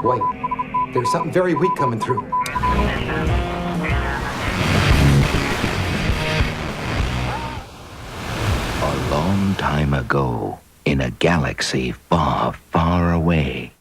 Wait, there's something very weak coming through. A long time ago, in a galaxy far, far away.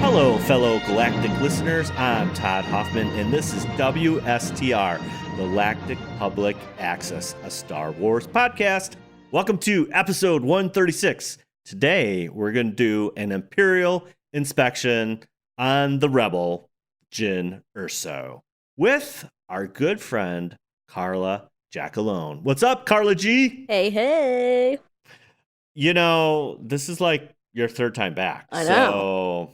Hello, fellow Galactic listeners. I'm Todd Hoffman, and this is WSTR Galactic Public Access, a Star Wars podcast. Welcome to episode 136. Today, we're going to do an Imperial inspection on the Rebel, Jyn Erso, with our good friend, Carla Jackalone. What's up, Carla G? Hey, hey. You know, this is like your third time back. I know.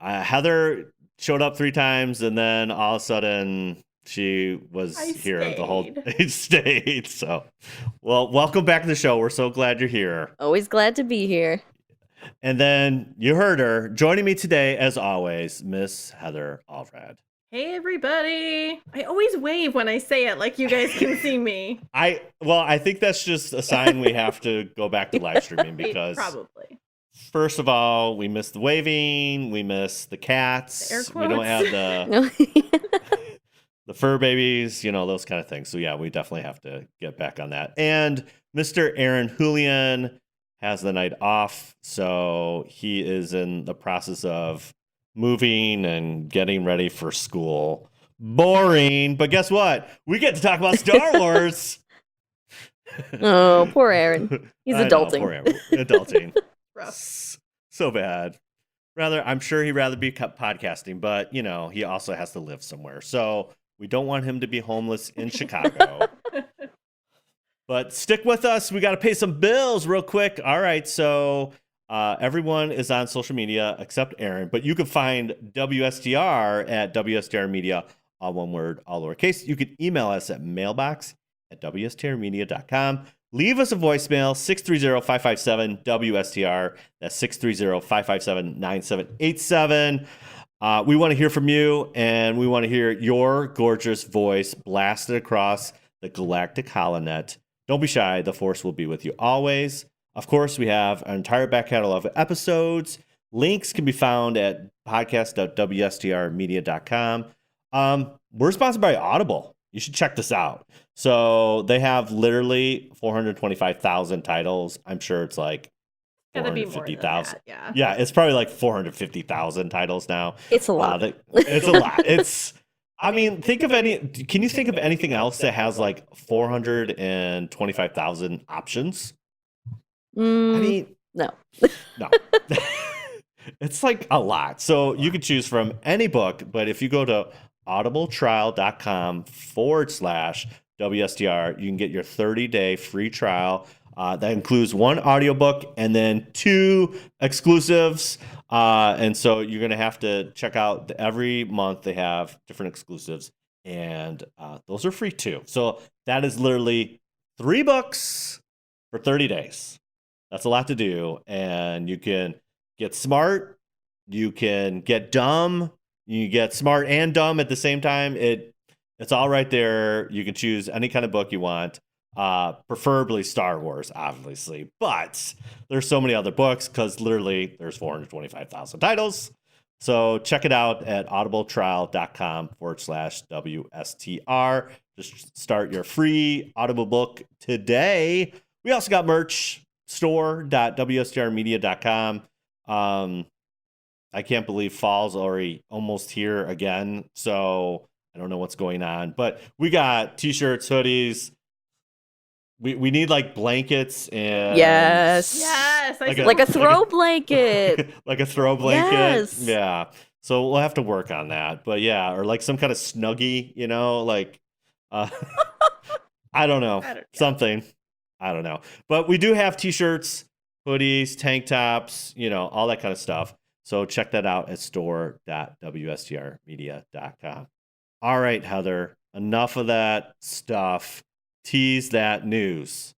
So Heather showed up 3 times, and then all of a sudden she was here the whole stayed. So, well, welcome back to the show. We're so glad you're here. Always glad to be here. And then you heard her joining me today, as always, Miss Heather Alfred. Hey, everybody. I always wave when I say it like you guys can see me. I think that's just a sign we have to go back to live streaming because Probably. First of all, we miss the waving, we miss the cats, The air we don't quotes. have No. the fur babies, you know, those kind of things. So yeah, we definitely have to get back on that. And Mr. Aaron Julian has the night off, so he is in the process of moving and getting ready for school. Boring, but guess what? We get to talk about Star Wars. Oh, poor Aaron. He's I know, adulting. poor Aaron. Adulting. Rough. So bad. I'm sure he'd rather be podcasting, but you know, he also has to live somewhere. So we don't want him to be homeless in Chicago. But stick with us. We got to pay some bills real quick. All right. So everyone is on social media except Aaron, but you can find WSTR at WSTR Media, all one word, all lowercase. You can email us at mailbox@wstrmedia.com. Leave us a voicemail, 630-557-WSTR. That's 630-557-9787. We want to hear from you, and we want to hear your gorgeous voice blasted across the galactic holonet. Don't be shy. The Force will be with you always. Of course, we have an entire back catalog of episodes. Links can be found at podcast.wstrmedia.com. We're sponsored by Audible. You should check this out. So they have literally 425,000 titles. I'm sure it's like Gotta be more than 450,000. that, yeah. Yeah, it's probably like 450,000 titles now. It's a lot. It's a lot. I mean, can you think of anything else that has like 425,000 options? I mean, no. no. It's like a lot. So you can choose from any book, but if you go to audibletrial.com/WSTR, you can get your 30-day free trial. That includes 1 audiobook and then 2 exclusives. And so you're going to have to check out every month they have different exclusives, and those are free too. So that is literally 3 books for 30 days. That's a lot to do. And you can get smart, you can get dumb, you get smart and dumb at the same time. It's all right there. You can choose any kind of book you want. Preferably Star Wars, obviously, but there's so many other books because literally there's 425,000 titles. So check it out at audibletrial.com/WSTR. Just start your free Audible book today. We also got merch, store.wstrmedia.com. I can't believe fall's already almost here again. So I don't know what's going on, but we got t-shirts, hoodies. We need like blankets and Yes. Like a throw blanket. like a throw blanket. Yes. Yeah. So we'll have to work on that. But yeah, or like some kind of Snuggie, you know, like I don't know. Something. I don't know. But we do have t-shirts, hoodies, tank tops, you know, all that kind of stuff. So check that out at store.wstrmedia.com. All right, Heather, enough of that stuff. Tease that news.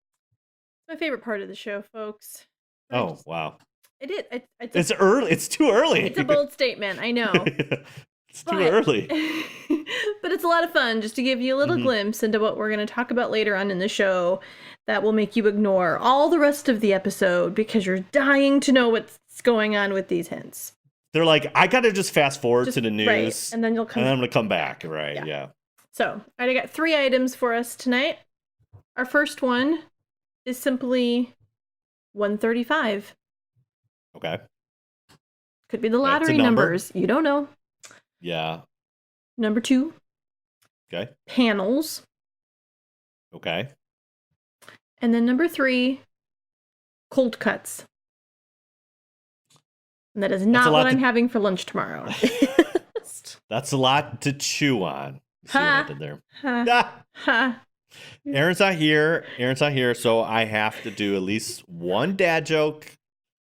My favorite part of the show, folks. Wow. It is. It's early. It's too early. It's a bold statement. I know. It's too early. But it's a lot of fun just to give you a little glimpse into what we're going to talk about later on in the show that will make you ignore all the rest of the episode because you're dying to know what's going on with these hints. They're like, I got to just fast forward to the news. Right, and then you'll come. And then I'm going to come back. Right. Yeah. So, all right, I got 3 items for us tonight. Our first one is simply 135. Okay. Could be the That's a lottery number. numbers. You don't know. Yeah. Number 2, Okay. panels. Okay. And then number 3, cold cuts. And that is not what I'm having for lunch tomorrow. That's a lot to chew on. See what I did there? Ha. Aaron's not here. So I have to do at least one dad joke.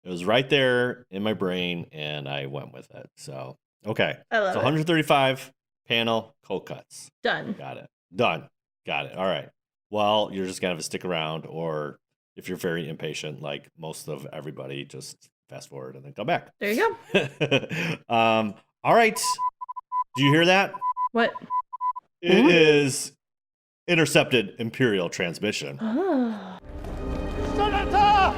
It was right there in my brain, and I went with it. So, okay. I love so it. 135 panel cold cuts. Done. Got it. Done. Got it. All right. Well, you're just going to have to stick around, or if you're very impatient, like most of everybody, just fast forward and then come back. There you go. All right. Do you hear that? What? It is intercepted Imperial transmission. Oh. Senator!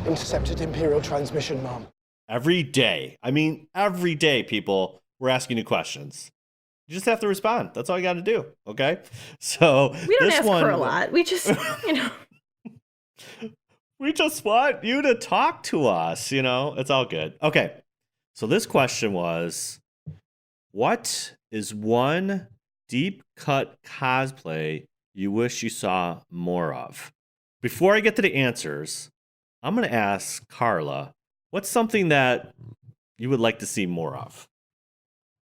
Intercepted Imperial transmission, Mom. Every day. I mean, every day, people, we're asking you questions. You just have to respond. That's all you got to do. Okay? So We don't this ask one, for a lot. We just, we just want you to talk to us. It's all good. Okay. So this question was, what is one deep cut cosplay you wish you saw more of? Before I get to the answers, I'm going to ask Carla, what's something that you would like to see more of?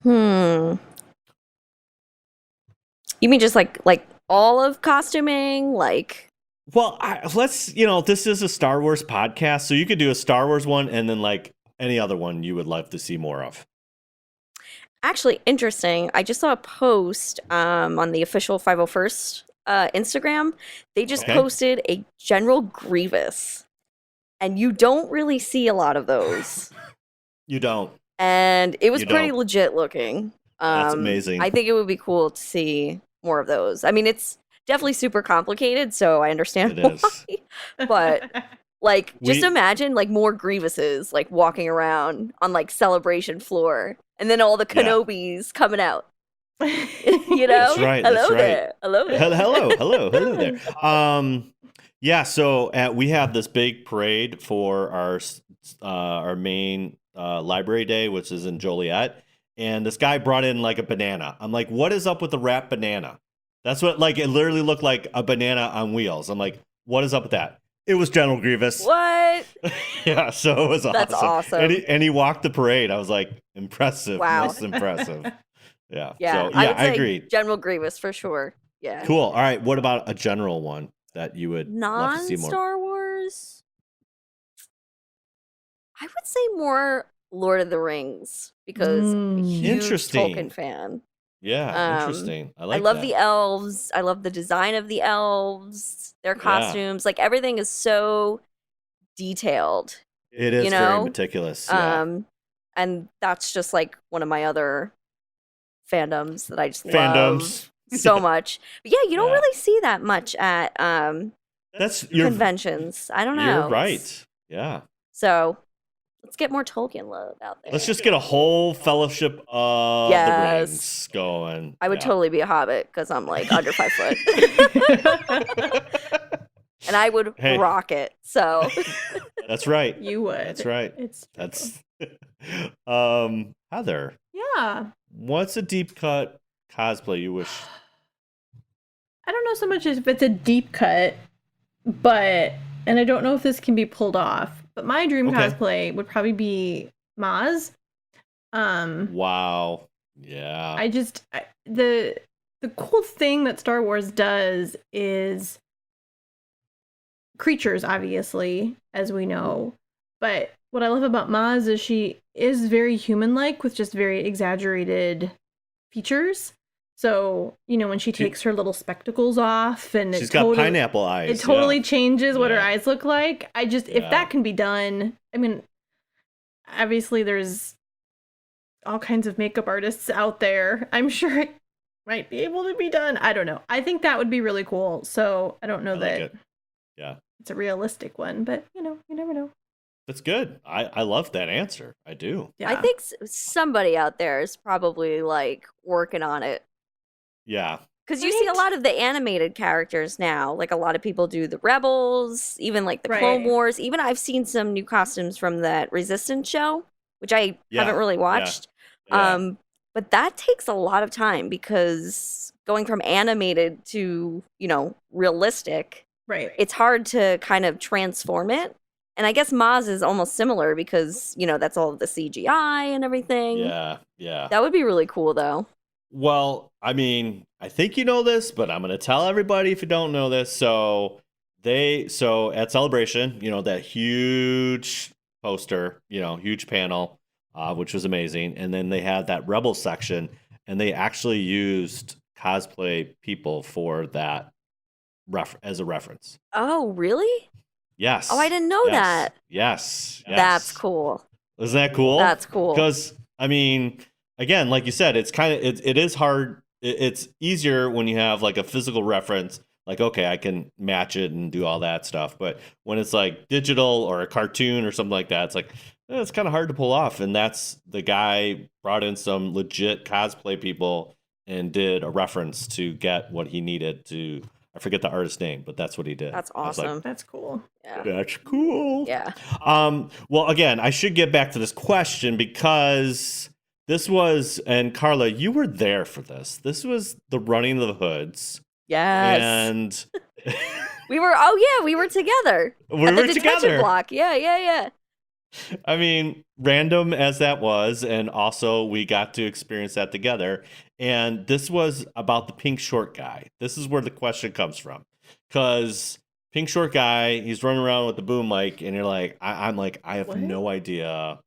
You mean just like all of costuming? Well, let's, this is a Star Wars podcast, so you could do a Star Wars one and then like any other one you would love to see more of. Actually, interesting. I just saw a post on the official 501st Instagram. They just posted a General Grievous. And you don't really see a lot of those. You don't. And it was You pretty don't. legit looking. That's amazing. I think it would be cool to see more of those. I mean, it's definitely super complicated, so I understand It why. is. But just imagine more Grievuses walking around on celebration floor, and then all the Kenobis coming out. That's right. Hello That's right. there. Hello there. Hello there. Yeah. So we have this big parade for our main library day, which is in Joliet, and this guy brought in a banana. I'm like, what is up with the wrapped banana? That's what it literally looked like a banana on wheels. I'm like, what is up with that? It was General Grievous. What? Yeah, so it was awesome. That's awesome. And he walked the parade. I was like, impressive. Wow. Most impressive. Yeah. Yeah, So, I would I say agree. General Grievous for sure. Yeah. Cool. All right. What about a general one that you would love to see more? Non-Star Wars? I would say more Lord of the Rings because I'm a huge Interesting. Tolkien fan. Yeah, interesting. I like I love that. the elves. I love the design of the elves. Their costumes, everything is so detailed. It is you very know? meticulous. Yeah. And that's just one of my other fandoms that I just Fandoms. love so much. But yeah, you don't Yeah. really see that much at That's conventions. I don't know. You're right. Yeah. So let's get more Tolkien love out there. Let's just get a whole fellowship of Yes. the rings going. I would Yeah. totally be a hobbit because I'm under 5 foot. And I would Hey. rock it. So That's right. You would. That's right. It's That's Heather, yeah. what's a deep cut cosplay you wish? I don't know so much as if it's a deep cut, and I don't know if this can be pulled off, but my dream Okay. cosplay would probably be Maz. Wow. Yeah. The cool thing that Star Wars does is creatures, obviously, as we know, but what I love about Maz is she is very human-like with just very exaggerated features. So, when she takes her little spectacles off and She's got pineapple eyes. it totally yeah. changes what her Yeah. eyes look like. If Yeah. that can be done, I mean, obviously there's all kinds of makeup artists out there. I'm sure it might be able to be done. I don't know. I think that would be really cool. So I don't know that it's a realistic one, but you never know. That's good. I love that answer. I do. Yeah. I think somebody out there is probably like working on it. Yeah. Because you see a lot of the animated characters now. Like a lot of people do the Rebels, even like the Clone Wars. Even I've seen some new costumes from that Resistance show, which I haven't really watched. Yeah. But that takes a lot of time because going from animated to, realistic, it's hard to kind of transform it. And I guess Maz is almost similar because, that's all of the CGI and everything. Yeah. That would be really cool, though. Well, I mean, I think you know this, but I'm going to tell everybody if you don't know this. So at Celebration, that huge poster, huge panel, which was amazing. And then they had that Rebel section, and they actually used cosplay people for that as a reference. Oh, really? Yes. Oh, I didn't know that. Yes. That's cool. Isn't that cool? That's cool. Because, I mean, again, like you said, it's kind of, it is hard. It's easier when you have like a physical reference, like, okay, I can match it and do all that stuff. But when it's like digital or a cartoon or something like that, it's like, it's kind of hard to pull off. And that's the guy brought in some legit cosplay people and did a reference to get what he needed to. I forget the artist's name, but that's what he did. That's awesome. Like, that's cool. Yeah. That's cool. Yeah. Well, again, I should get back to this question because this was, and Carla, you were there for this. This was the Running of the Hoods. Yes. And we were together. We at were the detention together. Block. Yeah. I mean, random as that was, and also we got to experience that together. And this was about the pink short guy. This is where the question comes from. Because pink short guy, he's running around with the boom mic, and you're like, I'm like, I have no idea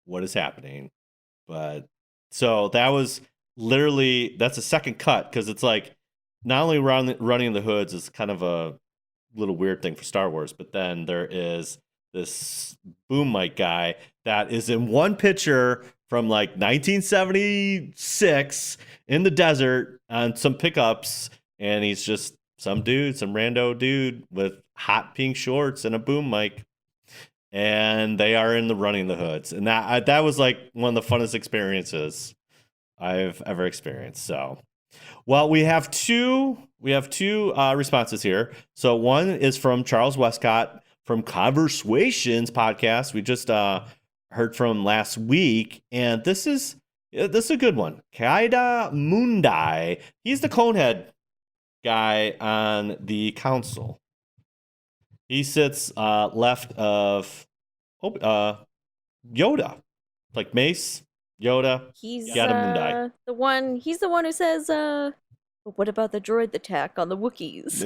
what is happening. But so that was literally, that's a second cut, because it's like, not only running the hoods is kind of a little weird thing for Star Wars, but then there is this boom mic guy that is in one picture from like 1976 in the desert on some pickups, and he's just some rando dude with hot pink shorts and a boom mic, and they are in the Running the Hoods, and that was like one of the funnest experiences I've ever experienced. So, well, we have two responses here. So one is from Charles Westcott from Conversations podcast. We just heard from last week, and this is a good one. Kaida Mundai. He's the Conehead guy on the council. He sits left of Yoda, like Mace, Yoda. He's Mundai. the one. He's the one who says, "But what about the droid attack on the Wookiees?"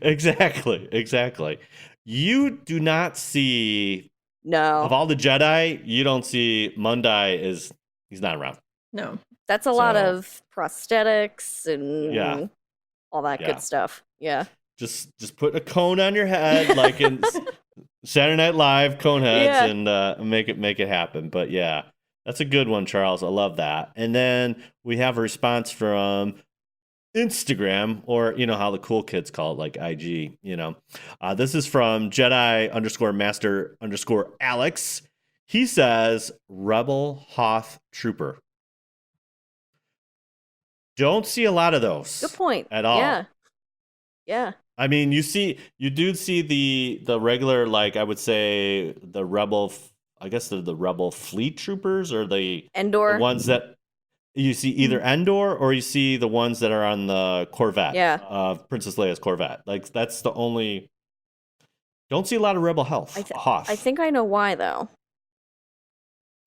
Exactly. You do not see. No. Of all the Jedi, you don't see Mundai he's not around. No. That's a lot of prosthetics and all that good stuff. Yeah. Just put a cone on your head like in Saturday Night Live Coneheads and make it happen. But yeah, that's a good one, Charles. I love that. And then we have a response from Instagram, or how the cool kids call it, like IG. This is from Jedi_Master_Alex. He says Rebel Hoth Trooper. Don't see a lot of those. Good point. At all. Yeah. I mean, you do see the regular, like I would say the Rebel. I guess they're the Rebel Fleet Troopers, or the Endor. The ones that you see either Endor, or you see the ones that are on the Corvette. Yeah. Princess Leia's Corvette. Like that's the only. Don't see a lot of Rebel Hoth. I think I know why though.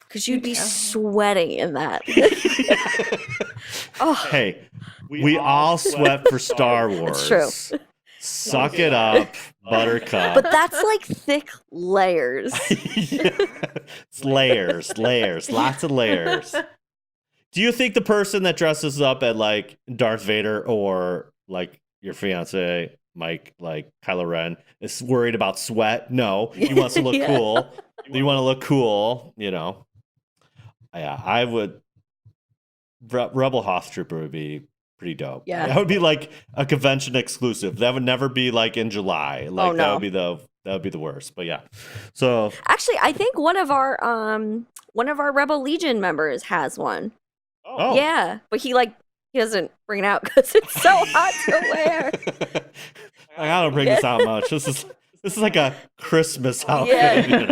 Because you'd be sweating in that. Oh. Hey, we all sweat for Star Wars. That's true. Suck it up, Buttercup. But that's like thick layers. It's layers, lots of layers. Do you think the person that dresses up at like Darth Vader or like your fiance Mike, like Kylo Ren is worried about sweat. No, he wants to look Yeah. cool. You want to look cool, you know. Yeah, I would. Rebel Hoth Trooper would be pretty dope. Yeah. That would be like a convention exclusive. That would never be like in July. Like that would be the worst. But yeah. So Actually, I think one of our Rebel Legion members has one. oh. Yeah, but he doesn't bring it out because it's so hot to wear. I gotta bring this out much. This is like a Christmas outfit. Yeah. You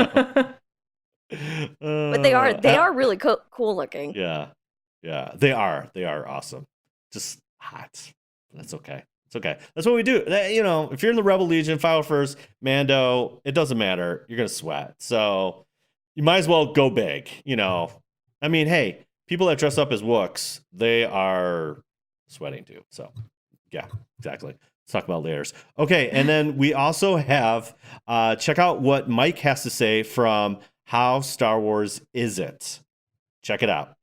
know? But they are really cool looking. Yeah. They are awesome. Just hot. That's okay. It's okay. That's what we do. You know, if you're in the Rebel Legion, 501st, Mando, it doesn't matter. You're gonna sweat. So you might as well go big. You know, I mean, hey, people that dress up as Wooks, they are sweating too. So yeah, exactly. Let's talk about layers. Okay, and then we also have check out what Mike has to say from How Star Wars Is It? Check it out.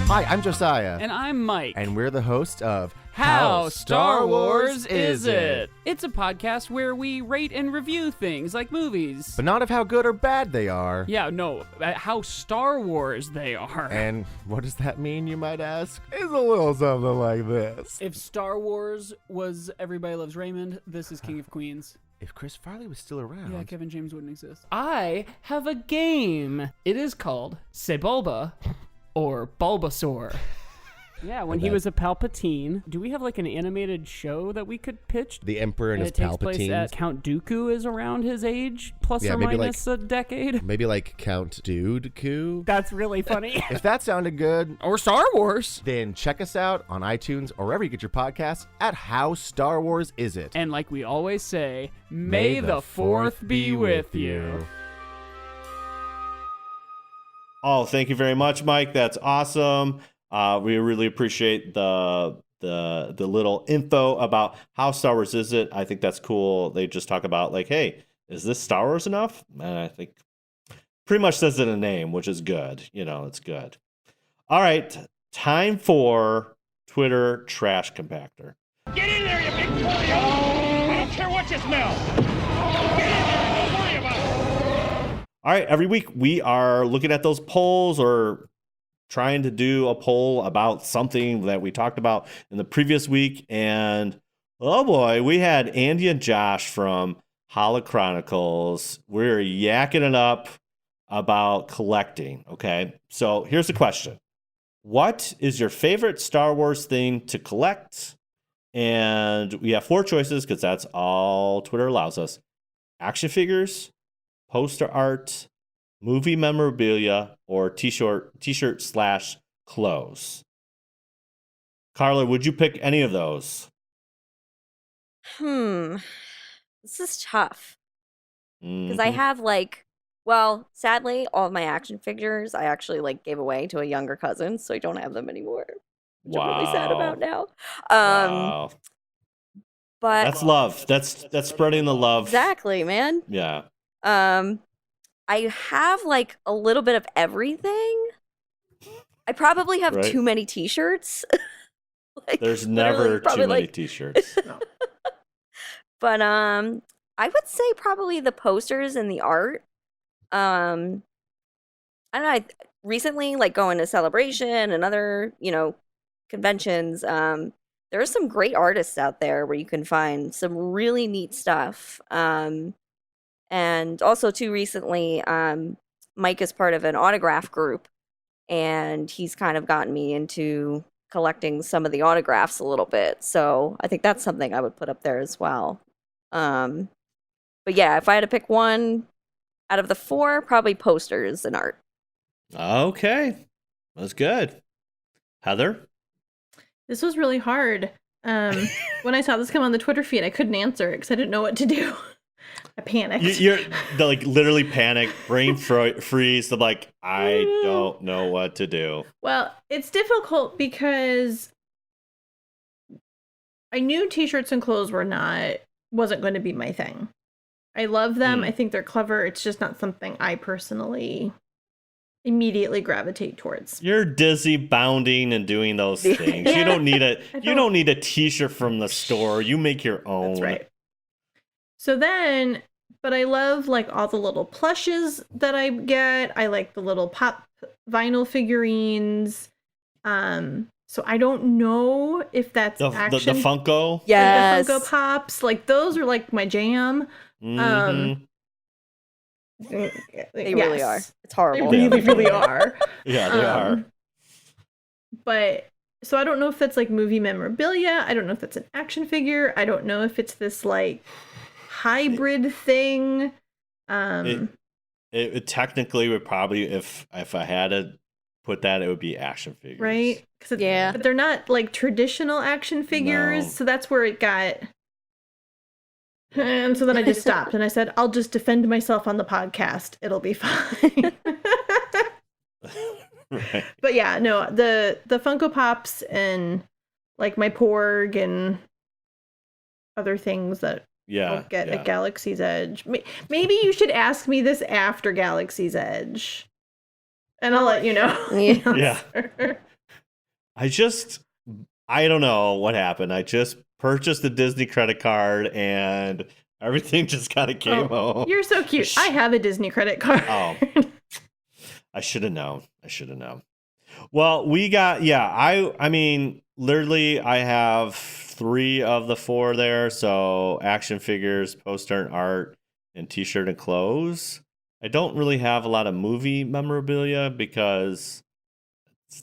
Hi, I'm Josiah. And I'm Mike. And we're the host of How Star Wars Is It? It's a podcast where we rate and review things like movies. But not of how good or bad they are. Yeah, no, how Star Wars they are. And what does that mean, you might ask? It's a little something like this. If Star Wars was Everybody Loves Raymond, this is King of Queens. If Chris Farley was still around. Yeah, Kevin James wouldn't exist. I have a game. It is called Sebulba or Bulbasaur. Yeah, when he was a Palpatine. Do we have like an animated show that we could pitch? The Emperor and his it takes place Palpatine. at Count Dooku is around his age, plus Yeah, or maybe minus a decade. Maybe like Count Dooku. That's really funny. If that sounded good, Or Star Wars. then check us out on iTunes or wherever you get your podcasts at How Star Wars Is It? And like we always say, may the fourth be with you. Oh, thank you very much, Mike. That's awesome. We really appreciate the little info about How Star Wars Is It. I think that's cool. They just talk about like, hey, is this Star Wars enough? And I think pretty much says it in a name, which is good. You know, it's good. All right, time for Twitter Trash Compactor. Get in there, you big polio! I don't care what you smell! Get in there and don't worry about it! All right, every week we are looking at those polls or trying to do a poll about something that we talked about in the previous week. And oh boy, we had Andy and Josh from Holo Chronicles. We're yakking it up about collecting. Okay, so here's the question. What is your favorite Star Wars thing to collect? And we have 4 choices because that's all Twitter allows us. Action figures, poster art, movie memorabilia, or t-shirt / clothes. Carla, would you pick any of those? This is tough because I Mhm. have sadly, all of my action figures I actually gave away to a younger cousin, so I don't have them anymore, which I'm really sad about now. Wow. But That's love. That's spreading the love. exactly, man. Yeah. I have a little bit of everything. I probably have Right. too many t-shirts. There's literally, never probably, too many t-shirts. But I would say probably the posters and the art. I don't know. Recently, going to Celebration and other, conventions, there are some great artists out there where you can find some really neat stuff. And also, too, recently, Mike is part of an autograph group, and he's kind of gotten me into collecting some of the autographs a little bit. So I think that's something I would put up there as well. But yeah, if I had to pick one out of the 4, probably posters and art. Okay. That's good. Heather? This was really hard. When I saw this come on the Twitter feed, I couldn't answer it because I didn't know what to do. I panicked. You're literally panic, brain freeze. I'm I don't know what to do. Well, it's difficult because I knew t-shirts and clothes wasn't going to be my thing. I love them. I think they're clever. It's just not something I personally immediately gravitate towards. You're dizzy bounding and doing those things. Yeah, you don't need a t-shirt from the store. You make your own. That's right. So then, but I love like all the little plushes that I get. I like the little pop vinyl figurines. So I don't know if that's the Funko. Yes. The Funko Pops. Like those are like my jam. Mm-hmm. They really are. It's horrible. They really are. Yeah, they are. But so I don't know if that's like movie memorabilia. I don't know if that's an action figure. I don't know if it's this like hybrid thing. It technically would probably, if I had to put that, it would be action figures. Right? But they're not like traditional action figures. No. So that's where it got. And so then I just stopped and I said, I'll just defend myself on the podcast. It'll be fine. Right. But yeah, no, the Funko Pops and like my Porg and other things that I'll get at Galaxy's Edge. Maybe you should ask me this after Galaxy's Edge. And I'll let you know. Yeah. I don't know what happened. I just purchased a Disney credit card and everything just kind of came home. You're so cute. I have a Disney credit card. Oh, I should have known. Well, we got, I mean, literally I have 3 of the 4 there. So action figures, poster and art, and t-shirt and clothes. I don't really have a lot of movie memorabilia because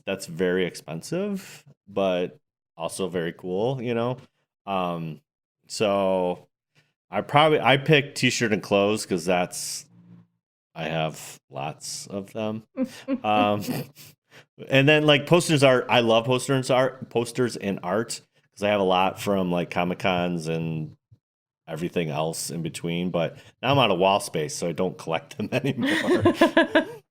that's very expensive, but also very cool, you know? So I picked t-shirt and clothes because I have lots of them. And then like posters art, I love posters and art because I have a lot from like Comic-Cons and everything else in between, but now I'm out of wall space, so I don't collect them anymore.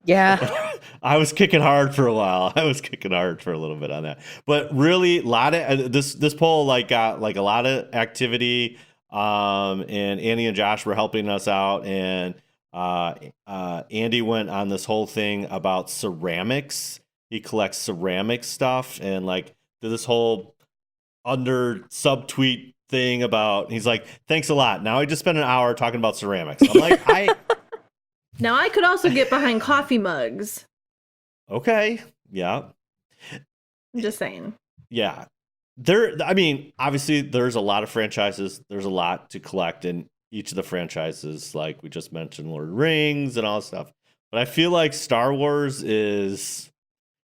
Yeah. I was kicking hard for a while. I was kicking hard for a little bit on that. But really, a lot of this poll like got like a lot of activity. And Andy and Josh were helping us out, and Andy went on this whole thing about ceramics. He collects ceramic stuff and like did this whole under subtweet thing about, he's like, thanks a lot. Now I just spent an hour talking about ceramics. I'm like, Now I could also get behind coffee mugs. Okay. Yeah. I'm just saying. Yeah. Obviously there's a lot of franchises. There's a lot to collect in each of the franchises. Like we just mentioned Lord of the Rings and all that stuff. But I feel like Star Wars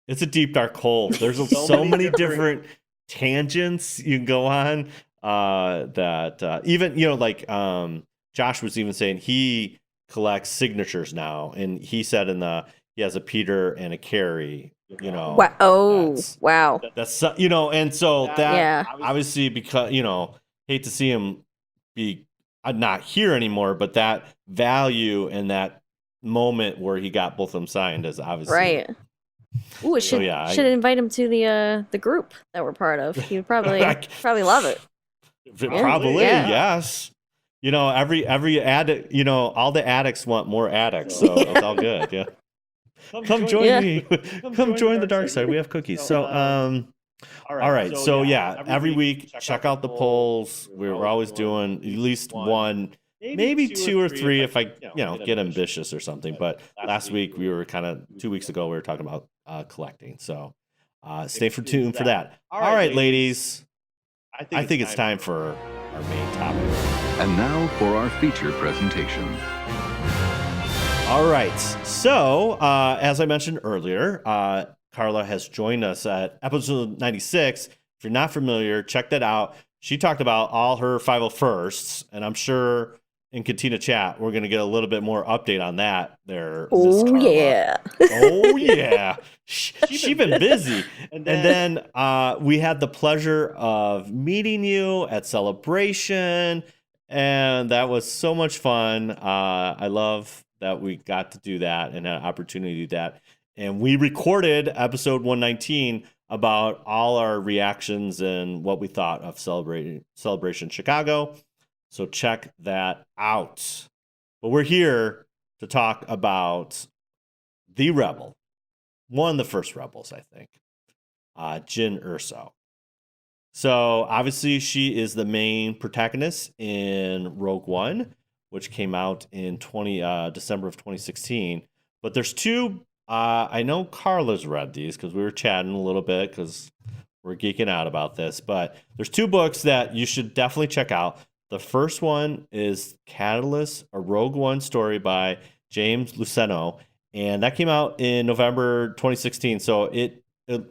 it's a deep dark hole. There's so many different tangents you can go on that even, you know, like Josh was even saying he collects signatures now, and he said he has a Peter and a Carrie, you know. Wow. Oh, wow. That's you know, and so obviously, because, you know, hate to see him be not here anymore, but that value and that moment where he got both of them signed is obviously right. Ooh, should invite him to the group that we're part of. He would probably love it. Probably, yes. You know, every addict, you know, all the addicts want more addicts, so it's all good. Yeah. Come join me. Come join the dark side. We have cookies. So, all right. So yeah, every week check out the polls. We're always doing at least one, maybe 2 or 3 if I get ambitious or something. But last week 2 weeks ago we were talking about collecting. So stay tuned for that. All right, ladies. I think it's time for our main topic. And now for our feature presentation. All right. So, as I mentioned earlier, Carla has joined us at episode 96. If you're not familiar, check that out. She talked about all her 501sts, and I'm sure in Katina chat, we're going to get a little bit more update on that there. Oh, yeah. Oh, yeah. She's been busy. And then we had the pleasure of meeting you at Celebration, and that was so much fun. I love that we got to do that and had an opportunity to do that. And we recorded episode 119 about all our reactions and what we thought of Celebration Chicago. So check that out. But we're here to talk about The Rebel, one of the first rebels, I think. Jyn Erso. So obviously she is the main protagonist in Rogue One, which came out in December of 2016. But there's two. I know Carla's read these because we were chatting a little bit because we're geeking out about this. But there's two books that you should definitely check out. The first one is Catalyst, a Rogue One story by James Luceno, and that came out in November 2016. So it a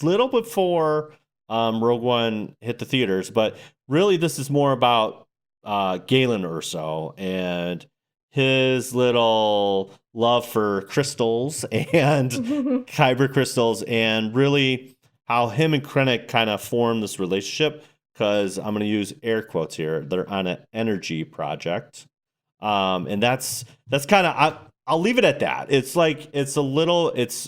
little before Rogue One hit the theaters, but really this is more about Galen Erso and his little love for crystals and kyber crystals, and really how him and Krennic kind of form this relationship. Because I'm going to use air quotes here. They're on an energy project, and that's kind of. I'll leave it at that. It's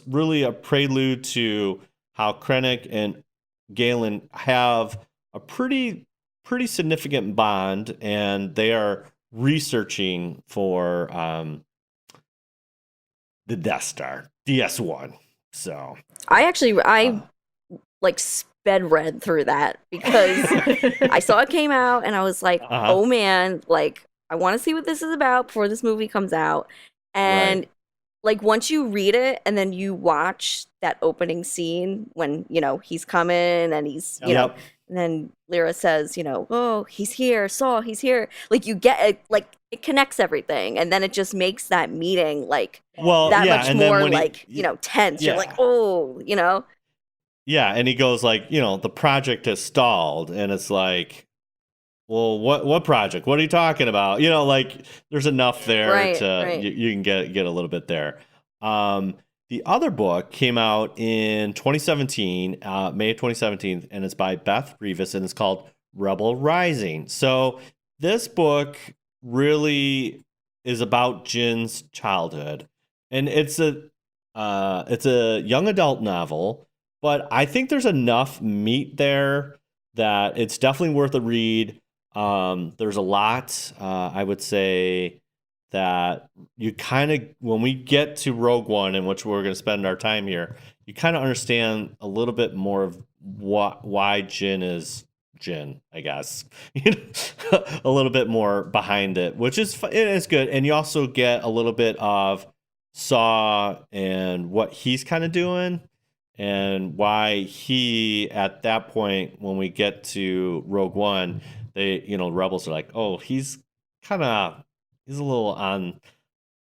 really a prelude to how Krennic and Galen have a pretty significant bond, and they are researching for the Death Star, DS1. So I sped read through that because I saw it came out and I was like, oh man, like I want to see what this is about before this movie comes out. And like once you read it and then you watch that opening scene when, he's coming and he's, know, and then Lyra says, oh, he's here, Saul, he's here. Like you get it, like it connects everything. And then it just makes that meeting like much more like, tense. You're like, oh, Yeah, and he goes like, the project has stalled, and it's like, well, what project? What are you talking about? Like there's enough there you can get a little bit there. The other book came out in 2017, May of 2017, and it's by Beth Revis, and it's called Rebel Rising. So this book really is about Jyn's childhood, and it's a young adult novel. But I think there's enough meat there that it's definitely worth a read. There's a lot, I would say, that you kind of, when we get to Rogue One, in which we're going to spend our time here, you kind of understand a little bit more of why Jyn is Jyn, I guess. A little bit more behind it, which is good. And you also get a little bit of Saw and what he's kind of doing. And why he, at that point, when we get to Rogue One, rebels are like, oh, he's a little on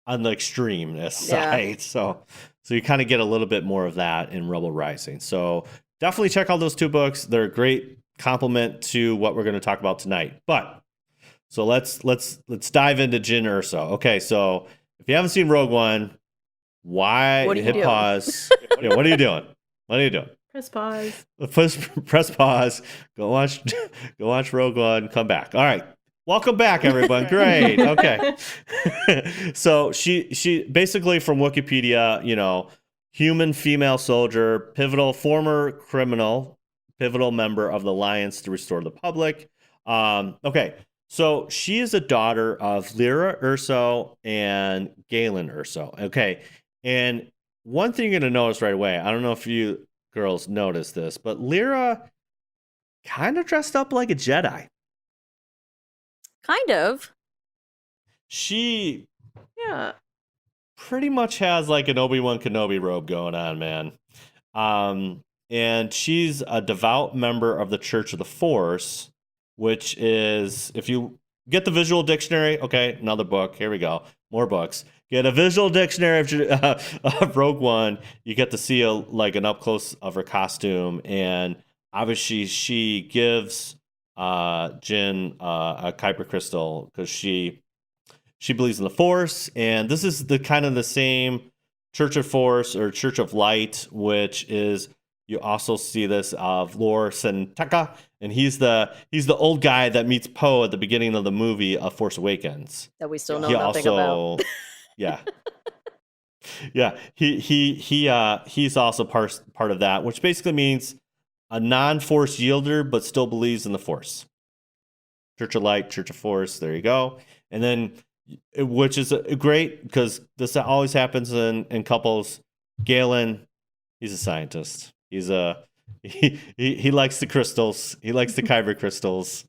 the extremeness side. So you kind of get a little bit more of that in Rebel Rising. So definitely check out those two books. They're a great complement to what we're going to talk about tonight. But so let's dive into Jyn Erso. Okay, so if you haven't seen Rogue One, hit pause? What are you doing? What are you doing? Press pause. Press pause. Go watch Rogue One. Come back. All right. Welcome back, everyone. Great. Okay. So she basically, from Wikipedia, human female soldier, former criminal, pivotal member of the Alliance to Restore the Public. Okay. So she is a daughter of Lyra Erso and Galen Erso. Okay. And one thing you're going to notice right away, I don't know if you girls noticed this, but Lyra kind of dressed up like a Jedi. Kind of. She pretty much has like an Obi-Wan Kenobi robe going on, man. And she's a devout member of the Church of the Force, which is, if you get the visual dictionary, okay, another book, here we go, more books. Get a visual dictionary of Rogue One. You get to see an up close of her costume, and obviously she gives Jyn a kyber crystal because she believes in the Force, and this is the same Church of Force or Church of Light, which is, you also see this of Lor Senteka, and he's the old guy that meets Poe at the beginning of the movie of Force Awakens. That we still know nothing about. Yeah. Yeah. He's also part of that, which basically means a non-Force yielder, but still believes in the Force. Church of Light, Church of Force. There you go. And then, which is great because this always happens in couples. Galen He's a scientist. He likes the crystals. He likes the kyber crystals.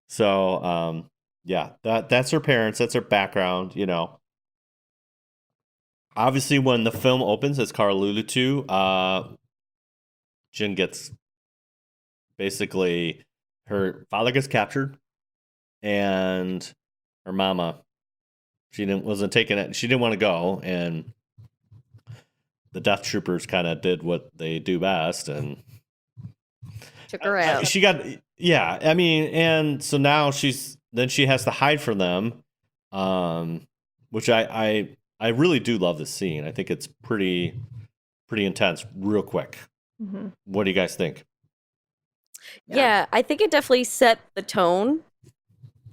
So yeah, that's her parents. That's her background. Obviously, when the film opens, as Carl alluded to, Jyn gets basically her father gets captured, and her mama wasn't taking it. She didn't want to go, and the Death Troopers kind of did what they do best and Took her out. She got and so now she has to hide from them, which I really do love this scene. I think it's pretty intense, real quick. Mm-hmm. What do you guys think? Yeah, I think it definitely set the tone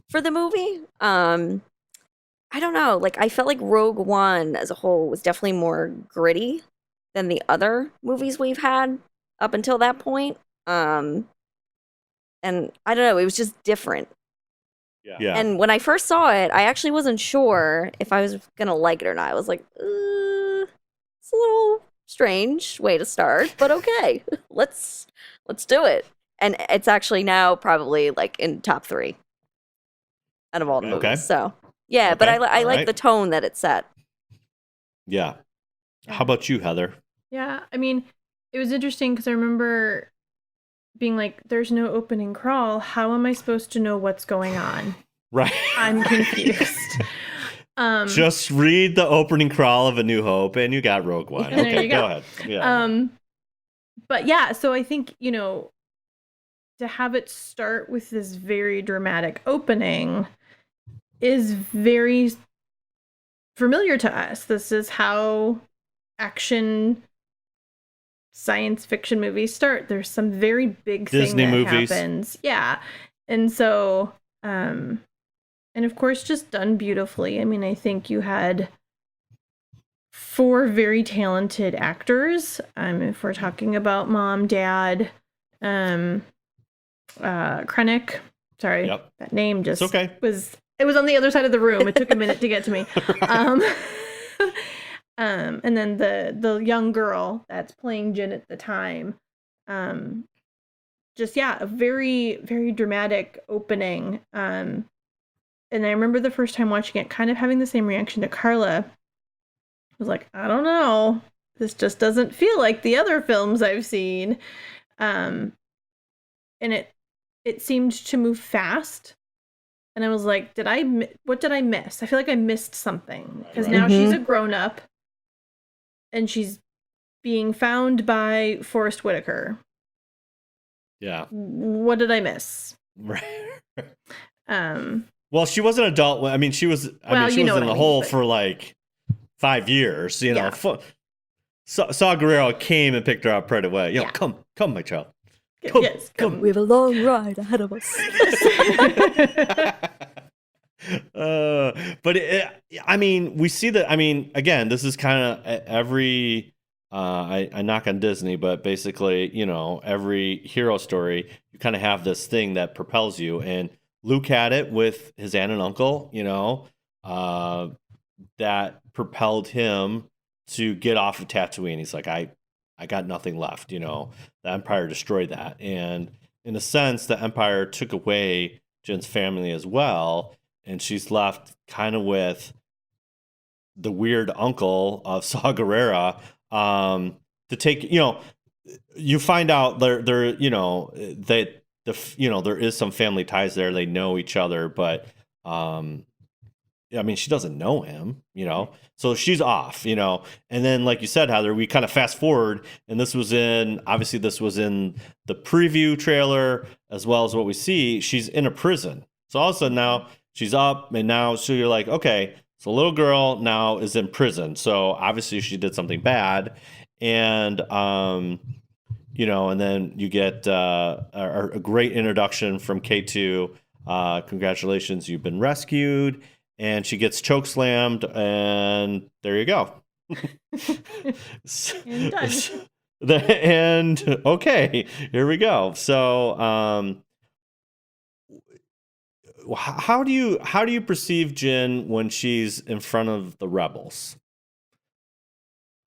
for the movie. I don't know. Like, I felt like Rogue One as a whole was definitely more gritty than the other movies we've had up until that point. And I don't know, it was just different. Yeah. And when I first saw it, I actually wasn't sure if I was gonna like it or not. I was like, it's a little strange way to start, but okay, let's do it. And it's actually now probably like in top 3 out of all the movies. Okay. So yeah, but I like the tone that it set. Yeah. How about you, Heather? Yeah, I mean, it was interesting because I remember being like, there's no opening crawl. How am I supposed to know what's going on? Right. I'm confused. Just read the opening crawl of A New Hope and you got Rogue One. Okay, go ahead. Yeah. But yeah, so I think, to have it start with this very dramatic opening is very familiar to us. This is how action science fiction movies start. There's some very big Disney thing that movies. happens. Yeah. And so, and of course, just done beautifully. I mean, I think you had 4 very talented actors. If we're talking about mom, dad, Krennic. Sorry, that name just was on the other side of the room. It took a minute to get to me. And then the young girl that's playing Jyn at the time. A very, very dramatic opening. And I remember the first time watching it, kind of having the same reaction to Carla. I was like, I don't know. This just doesn't feel like the other films I've seen. And it seemed to move fast. And I was like, what did I miss? I feel like I missed something. Because now she's a grown-up. And she's being found by Forrest Whitaker. Yeah. What did I miss? Right. Well, she was an adult. I mean, she was in the hole for like 5 years. Saw Guerrero came and picked her up right away. Come, my child. Come. We have a long ride ahead of us. But we see that. I mean, again, this is kind of every. I knock on Disney, but basically, every hero story, you kind of have this thing that propels you. And Luke had it with his aunt and uncle, that propelled him to get off of Tatooine. He's like, I got nothing left. The Empire destroyed that, and in a sense, the Empire took away Jyn's family as well. And she's left kind of with the weird uncle of Saw Gerrera to take. You find out there that there is some family ties there. They know each other, but she doesn't know him. So she's off. And then, like you said, Heather, we kind of fast forward, and this was in the preview trailer as well as what we see. She's in a prison. So all of a sudden now she's up, and now so you're like, okay, so little girl now is in prison. So obviously she did something bad, and and then you get a great introduction from K2. Congratulations, you've been rescued, and she gets choke slammed, and there you go. And done. And okay, here we go. So how do you perceive Jyn when she's in front of the rebels?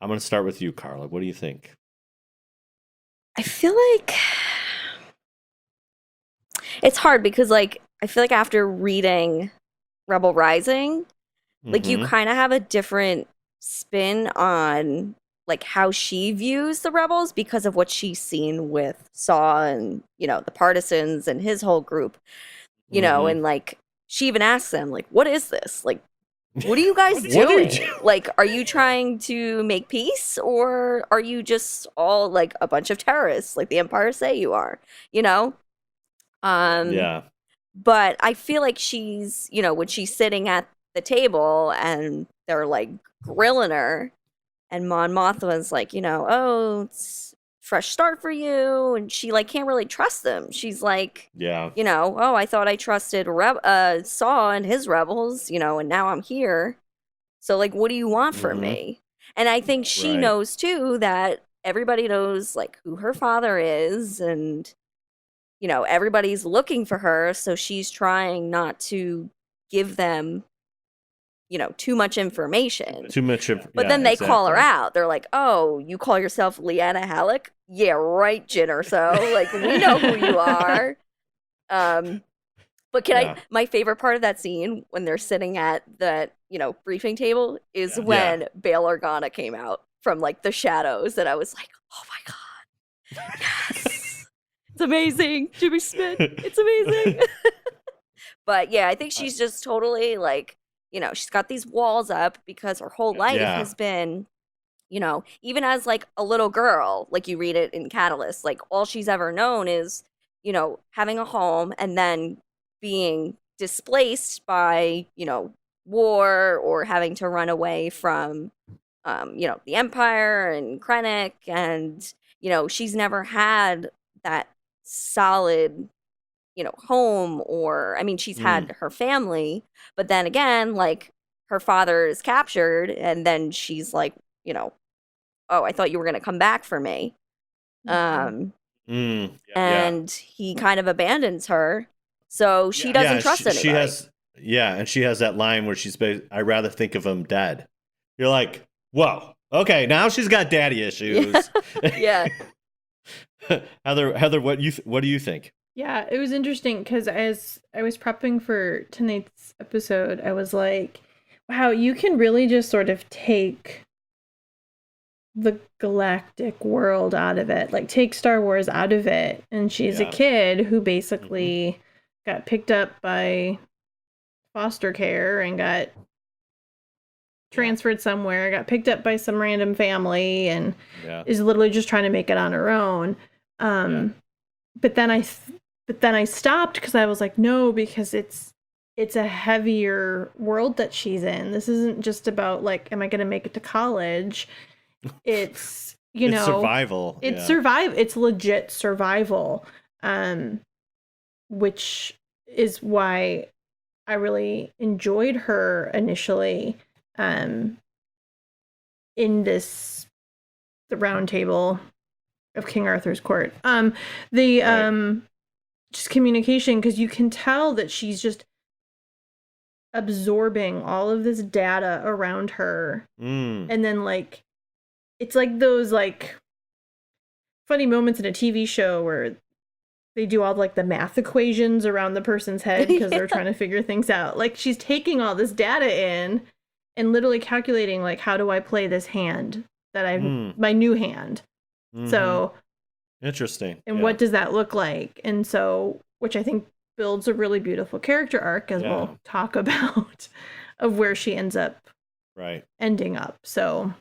I'm going to start with you, Carla. What do you think? I feel like it's hard because, like, I feel like after reading Rebel Rising, like, you kind of have a different spin on, like, how she views the rebels because of what she's seen with Saw and, you know, the partisans and his whole group, you know, and, like, she even asks them, like, what is this? Like, what are you guys doing? Like, are you trying to make peace, or are you just all, like, a bunch of terrorists, like the Empire say you are, you know? Yeah. But I feel like she's, you know, when she's sitting at the table and they're, like, grilling her, and Mon Mothma's like, you know, oh, it's fresh start for you, and she, like, can't really trust them. She's like, Yeah. you know, oh, I thought I trusted Saw and his rebels, you know, and now I'm here. So, like, what do you want from me? And I think she knows, too, that everybody knows, like, who her father is, and, you know, everybody's looking for her, so she's trying not to give them, you know, too much information. But then they call her out. They're like, oh, you call yourself Lyanna Halleck? Yeah, right, Jyn Erso. Like, we know who you are. But my favorite part of that scene when they're sitting at that, you know, briefing table is when Bail Organa came out from, like, the shadows, and I was like, oh my God. Yes. It's amazing. Jimmy Smith. It's amazing. But yeah, I think she's just totally, like, you know, she's got these walls up because her whole life has been, you know, even as, like, a little girl, like you read it in Catalyst, like, all she's ever known is, you know, having a home and then being displaced by, you know, war or having to run away from, you know, the Empire and Krennic. And, you know, she's never had that solid, you know, home, or, I mean, she's had her family, but then again, like, her father is captured, and then she's like, you know, oh, I thought you were going to come back for me. And he kind of abandons her, so she doesn't trust anybody. And she has that line where she's I'd rather think of him dead. You're like, whoa, okay, now she's got daddy issues. Yeah. Heather, what do you think? Yeah, it was interesting because as I was prepping for tonight's episode, I was like, wow, you can really just sort of take the galactic world out of it, like take Star Wars out of it. And she's a kid who basically got picked up by foster care and got transferred somewhere, got picked up by some random family, and is literally just trying to make it on her own. But then I stopped because I was like, no, because it's a heavier world that she's in. This isn't just about, like, am I going to make it to college? It's, you know, survival. It's legit survival. Which is why I really enjoyed her initially in the round table of King Arthur's court. Just communication, because you can tell that she's just absorbing all of this data around her. And then, like, it's like those, like, funny moments in a TV show where they do all, like, the math equations around the person's head because they're trying to figure things out. Like, she's taking all this data in and literally calculating, like, how do I play this hand that my new hand. So interesting. And what does that look like? And so, which I think builds a really beautiful character arc, as we'll talk about, of where she ends up ending up. So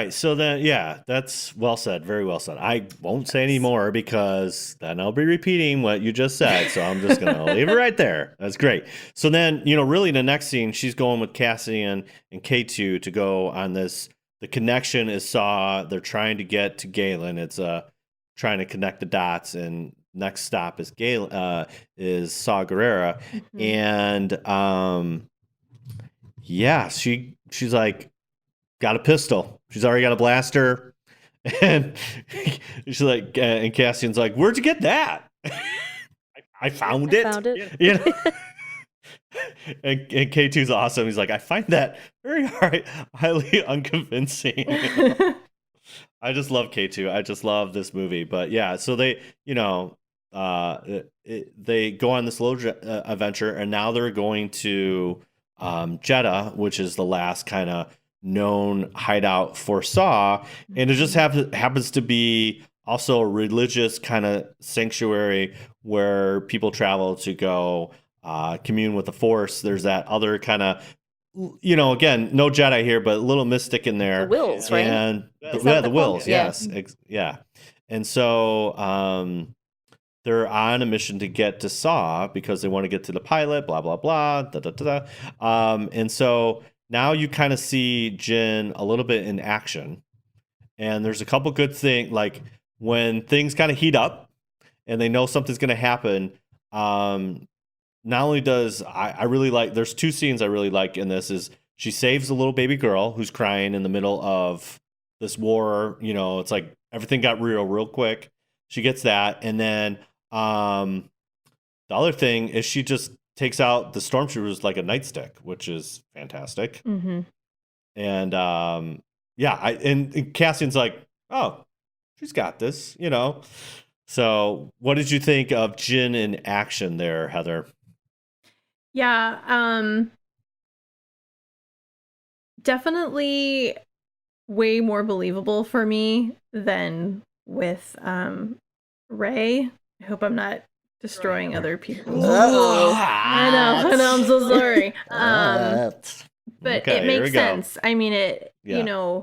so then that's well said, very well said. I won't say any more because then I'll be repeating what you just said, so I'm just gonna leave it right there. That's great. So then, you know, really the next scene, she's going with Cassian and K2 to go on this. The connection is Saw. They're trying to get to Galen. It's trying to connect the dots, and next stop is Saw Gerrera. And she's like, got a pistol. She's already got a blaster. And she's like, and Cassian's like, where'd you get that? I found it. You know? And K2's awesome. He's like, I find that very highly unconvincing. I just love K2. I just love this movie. But yeah, so they, they go on this little adventure, and now they're going to Jeddah, which is the last kind of known hideout for Saw, and it just happens to be also a religious kind of sanctuary where people travel to go commune with the Force. There's that other kind of, again, no Jedi here, but a little mystic in there. The Wills, right? And the Wills, yes. Yeah. And so they're on a mission to get to Saw because they want to get to the pilot, blah, blah, blah, da, da, da, da. And so now you kind of see Jyn a little bit in action. And there's a couple good things, like when things kind of heat up and they know something's going to happen. Not only does I really like, there's two scenes I really like in this is she saves a little baby girl who's crying in the middle of this war. It's like everything got real quick. She gets that. And then the other thing is she just takes out the stormtroopers like a nightstick, which is fantastic. Mm-hmm. And and Cassian's like, oh, she's got this, So what did you think of Jyn in action there, Heather? Yeah, definitely way more believable for me than with Rey. I hope I'm not destroying other people. I know, I'm so sorry. But Okay, it here we makes go. sense. I mean, Yeah.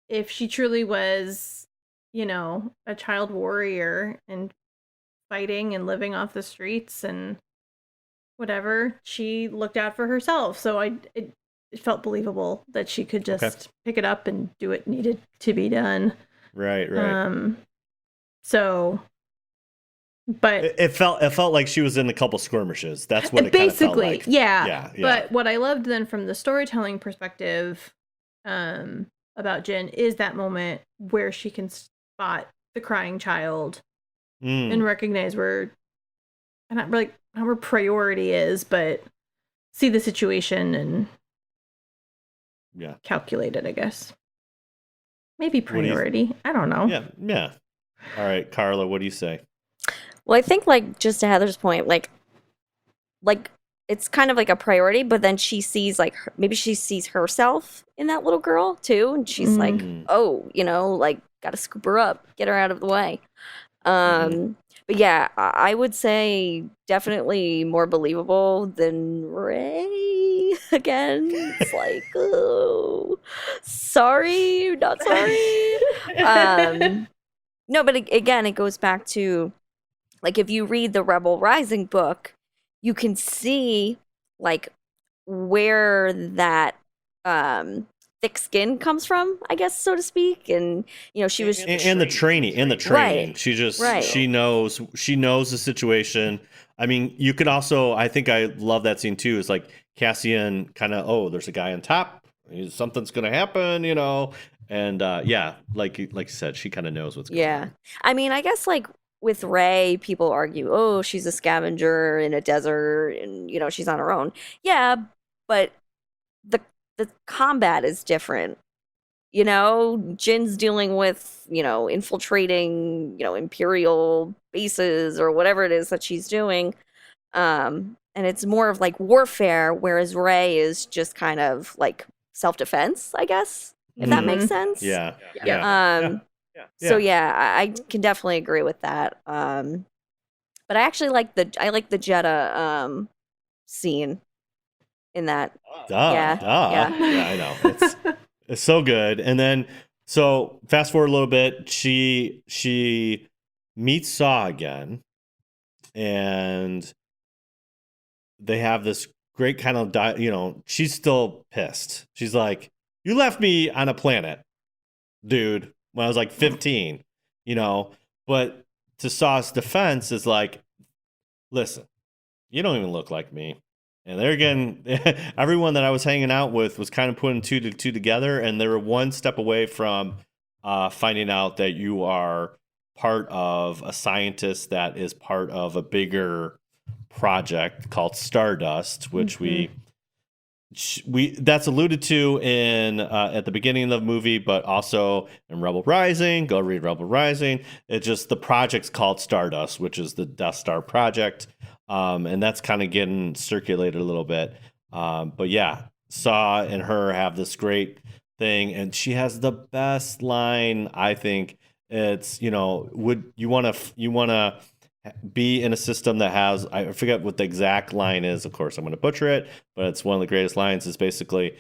If she truly was, a child warrior and fighting and living off the streets and whatever, she looked out for herself. So it felt believable that she could just pick it up and do what needed to be done. Right. So, but It felt like she was in a couple skirmishes. That's what it kind of felt basically, like. yeah. Yeah. But what I loved then from the storytelling perspective, about Jyn is that moment where she can spot the crying child and recognize where, and not like how her priority is, but see the situation and calculate it, I guess. Maybe priority. I don't know. Yeah. All right, Carla, what do you say? Well, I think like just to Heather's point, like it's kind of like a priority, but then she sees like maybe she sees herself in that little girl too, and she's like, oh, like gotta scoop her up, get her out of the way. But yeah, I would say definitely more believable than Rey. Again, it's like, oh, sorry, not sorry. No, but again, it goes back to like if you read the Rebel Rising book, you can see like where that thick skin comes from, I guess, so to speak. And she was in the training. Right. She just she knows the situation. I mean, you could also, I think I love that scene too, is like Cassian kind of, oh, there's a guy on top, something's gonna happen, and like you said, she kind of knows what's going on. I mean, I guess like with Rey, people argue, oh, she's a scavenger in a desert and she's on her own. Yeah, but the combat is different. Jyn's dealing with, infiltrating, Imperial bases or whatever it is that she's doing. And it's more of like warfare, whereas Rey is just kind of like self-defense, I guess, if that makes sense. Yeah. So yeah, I can definitely agree with that. But I actually like the Jeddah scene in that. Yeah, I know. It's so good. And then so fast forward a little bit, she meets Saw again, and they have this great kind of she's still pissed. She's like, you left me on a planet, dude, when I was like 15, but to Saw's defense is like, listen, you don't even look like me. And there again, everyone that I was hanging out with was kind of putting two together, and they were one step away from finding out that you are part of a scientist that is part of a bigger project called Stardust, which we that's alluded to in at the beginning of the movie, but also in Rebel Rising. Go read Rebel Rising. It's just the project's called Stardust, which is the Death Star project, and that's kind of getting circulated a little bit. But yeah, Saw and her have this great thing, and she has the best line, I think. It's, would you want to be in a system that has, I forget what the exact line is, of course I'm going to butcher it, but it's one of the greatest lines. Is basically,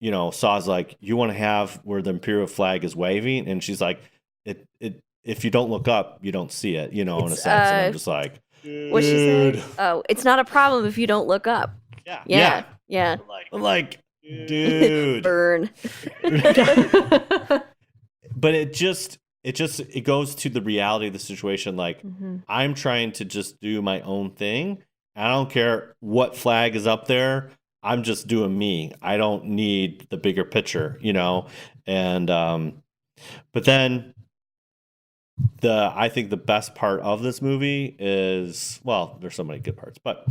Saw's like, you want to have where the Imperial flag is waving, and she's like, it if you don't look up, you don't see it, in a sense. And I'm just like, what she said? Oh, it's not a problem if you don't look up. Yeah. I'm like, dude. Burn. But it goes to the reality of the situation. Like, I'm trying to just do my own thing. I don't care what flag is up there. I'm just doing me. I don't need the bigger picture, And but then I think the best part of this movie is, well, there's so many good parts, but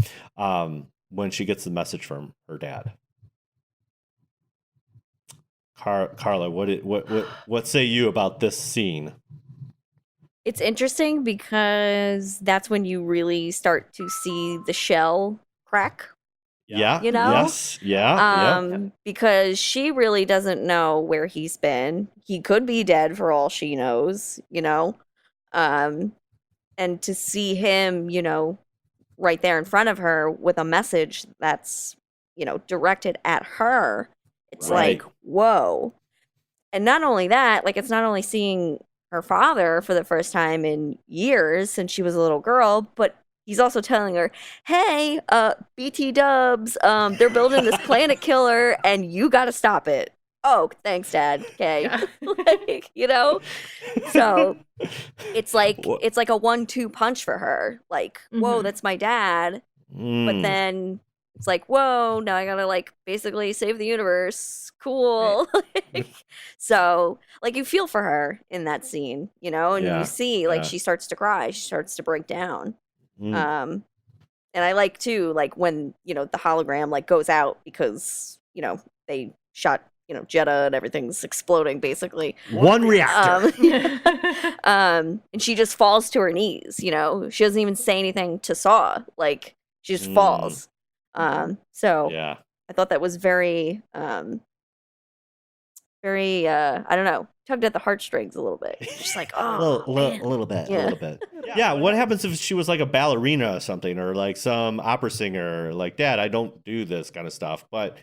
when she gets the message from her dad. Carla, what say you about this scene? It's interesting because that's when you really start to see the shell crack. Yeah. Yes. Yeah. Because she really doesn't know where he's been. He could be dead for all she knows, and to see him, right there in front of her with a message that's, directed at her. It's right. like, whoa. And not only that, like, it's not only seeing her father for the first time in years since she was a little girl, but he's also telling her, hey, BT dubs, they're building this planet killer and you got to stop it. Oh, thanks, Dad. Okay. Yeah. So it's like a 1-2 punch for her. Like, whoa, that's my dad. But then it's like, whoa, now I gotta basically save the universe. Cool. Right. So you feel for her in that scene, and you see she starts to cry, she starts to break down. And I like too, when, the hologram goes out because, they shot, Jeddah and everything's exploding basically. One reactor. And she just falls to her knees, she doesn't even say anything to Saw. She just falls. So yeah, I thought that was very, very, I don't know, tugged at the heartstrings a little bit. Just a little bit. Yeah. What happens if she was like a ballerina or something, or some opera singer? Dad, I don't do this kind of stuff. But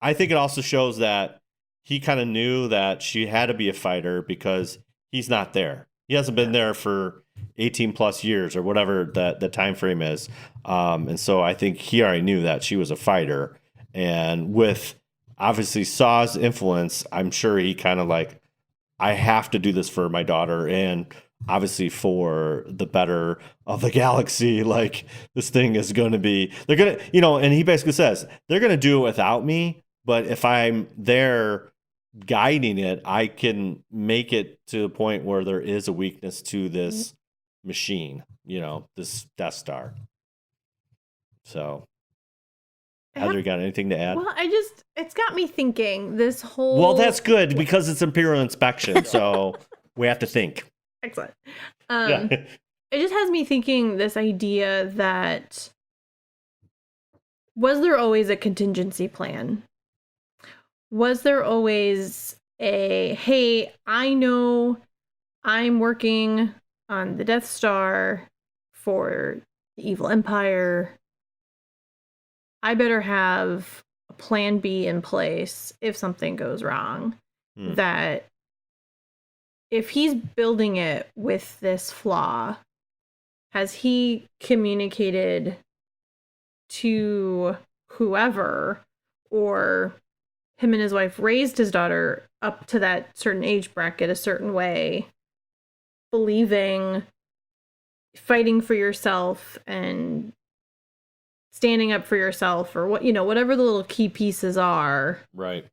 I think it also shows that he kind of knew that she had to be a fighter because he's not there. He hasn't been there for 18 plus years or whatever the time frame is. And so I think he already knew that she was a fighter. And with obviously Saw's influence, I'm sure he kind of I have to do this for my daughter and obviously for the better of the galaxy. This thing is going to be, they're going to, and he basically says, they're going to do it without me. But if I'm there guiding it, I can make it to the point where there is a weakness to this machine, this Death Star. So, Heather, you got anything to add? Well, it's got me thinking this whole... Well, that's good because it's Imperial inspection, so we have to think. Excellent. It just has me thinking this idea that, was there always a contingency plan? Was there always a, hey, I know I'm working on the Death Star for the evil empire. I better have a plan B in place if something goes wrong. That if he's building it with this flaw, has he communicated to whoever, or him and his wife raised his daughter up to that certain age bracket a certain way, believing fighting for yourself and standing up for yourself, or whatever the little key pieces are, right,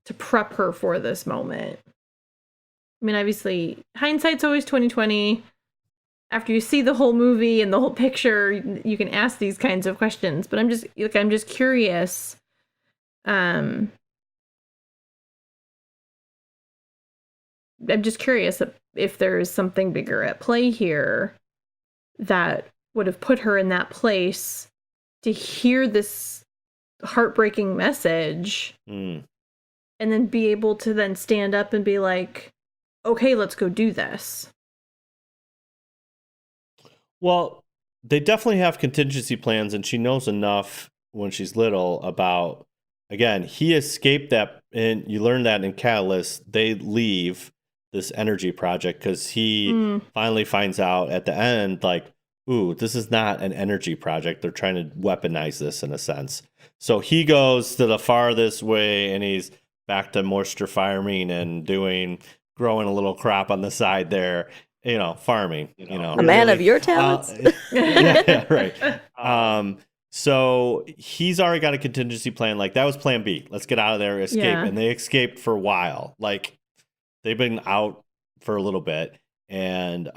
to prep her for this moment. I mean, obviously hindsight's always 20/20. After you see the whole movie and the whole picture, you can ask these kinds of questions, but I'm just curious. I'm just curious if there's something bigger at play here that would have put her in that place to hear this heartbreaking message and then be able to then stand up and be like, okay, let's go do this. Well, they definitely have contingency plans, and she knows enough when she's little about, again, he escaped that, and you learn that in Catalyst, they leave this energy project because he finally finds out at the end, like, ooh, this is not an energy project. They're trying to weaponize this in a sense. So he goes to the farthest way, and he's back to moisture farming and growing a little crop on the side there, farming, A man of your talents. yeah, right. So he's already got a contingency plan. Like, that was plan B. Let's get out of there, escape. Yeah. And they escaped for a while. Like, they've been out for a little bit. And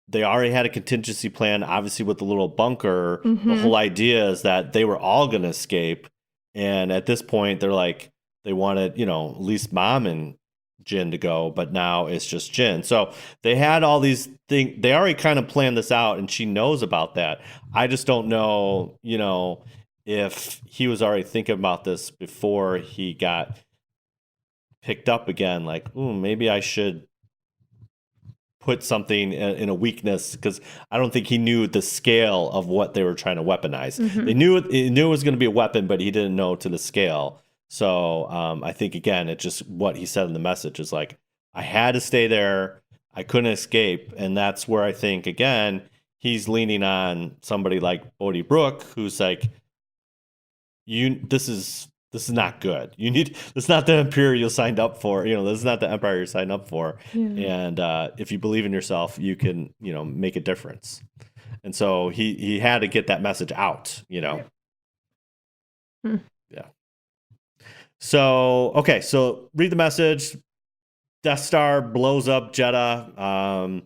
they already had a contingency plan, obviously, with the little bunker. The whole idea is that they were all going to escape. And at this point, they're like, they wanted, at least Mom and Jyn to go, but now it's just Jyn. So they had all these things. They already kind of planned this out, and she knows about that. I just don't know, if he was already thinking about this before he got picked up again. Like, ooh, maybe I should put something in a weakness, because I don't think he knew the scale of what they were trying to weaponize. He knew it was going to be a weapon, but he didn't know to the scale. So I think, again, it's just what he said in the message is like, I had to stay there. I couldn't escape. And that's where I think, again, he's leaning on somebody like Bodhi Brooke, who's like, this is not good. It's not the Imperial you signed up for. This is not the Empire you signed up for. And if you believe in yourself, you can, make a difference. And so he had to get that message out, Yeah. So, okay. So read the message. Death Star blows up Jeddah,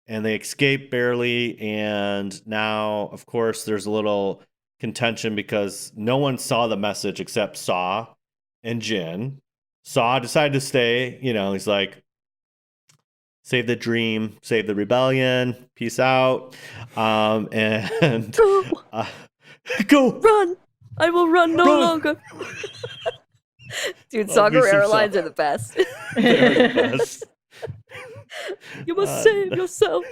and they escape barely. And now, of course, there's a little contention because no one saw the message except Saw and Jyn. Saw decided to stay. He's like, save the dream, save the rebellion, peace out. And go Run! I will run no longer. Dude, Saw Gerrera lines are the best. They're the best. You must save yourself.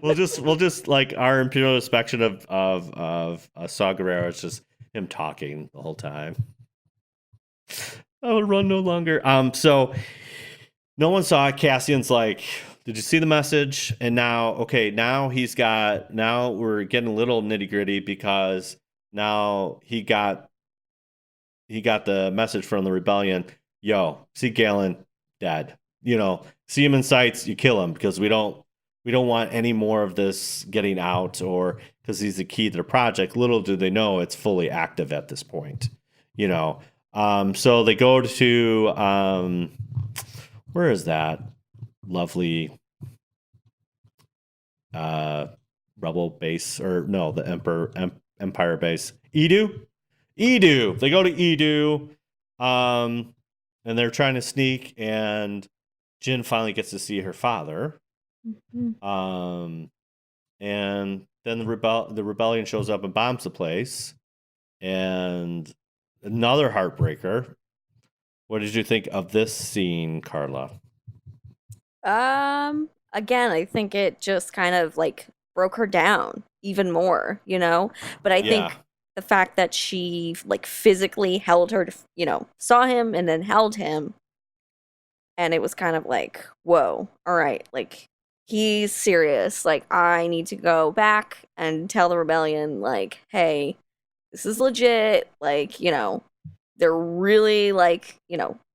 We'll just like our Imperial inspection of Saw Gerrera. It's just him talking the whole time. I will run no longer. So no one saw it. Cassian's like, did you see the message? And now we're getting a little nitty gritty, because now he got the message from the rebellion. Yo, see Galen dead. See him in sights, you kill him, because we don't want any more of this getting out, or because he's the key to the project. Little do they know it's fully active at this point. So they go to where is that lovely rebel base, or no, the Empire base? Edu. They go to Edu, and they're trying to sneak, and Jyn finally gets to see her father. And then the rebellion shows up and bombs the place, and another heartbreaker. What did you think of this scene, Carla? Again, I think it just kind of like broke her down even more, but I think the fact that she like physically held her, saw him and then held him, and it was kind of like, whoa, all right, like, he's serious. Like, I need to go back and tell the rebellion, like, hey, this is legit. Like, they're really like,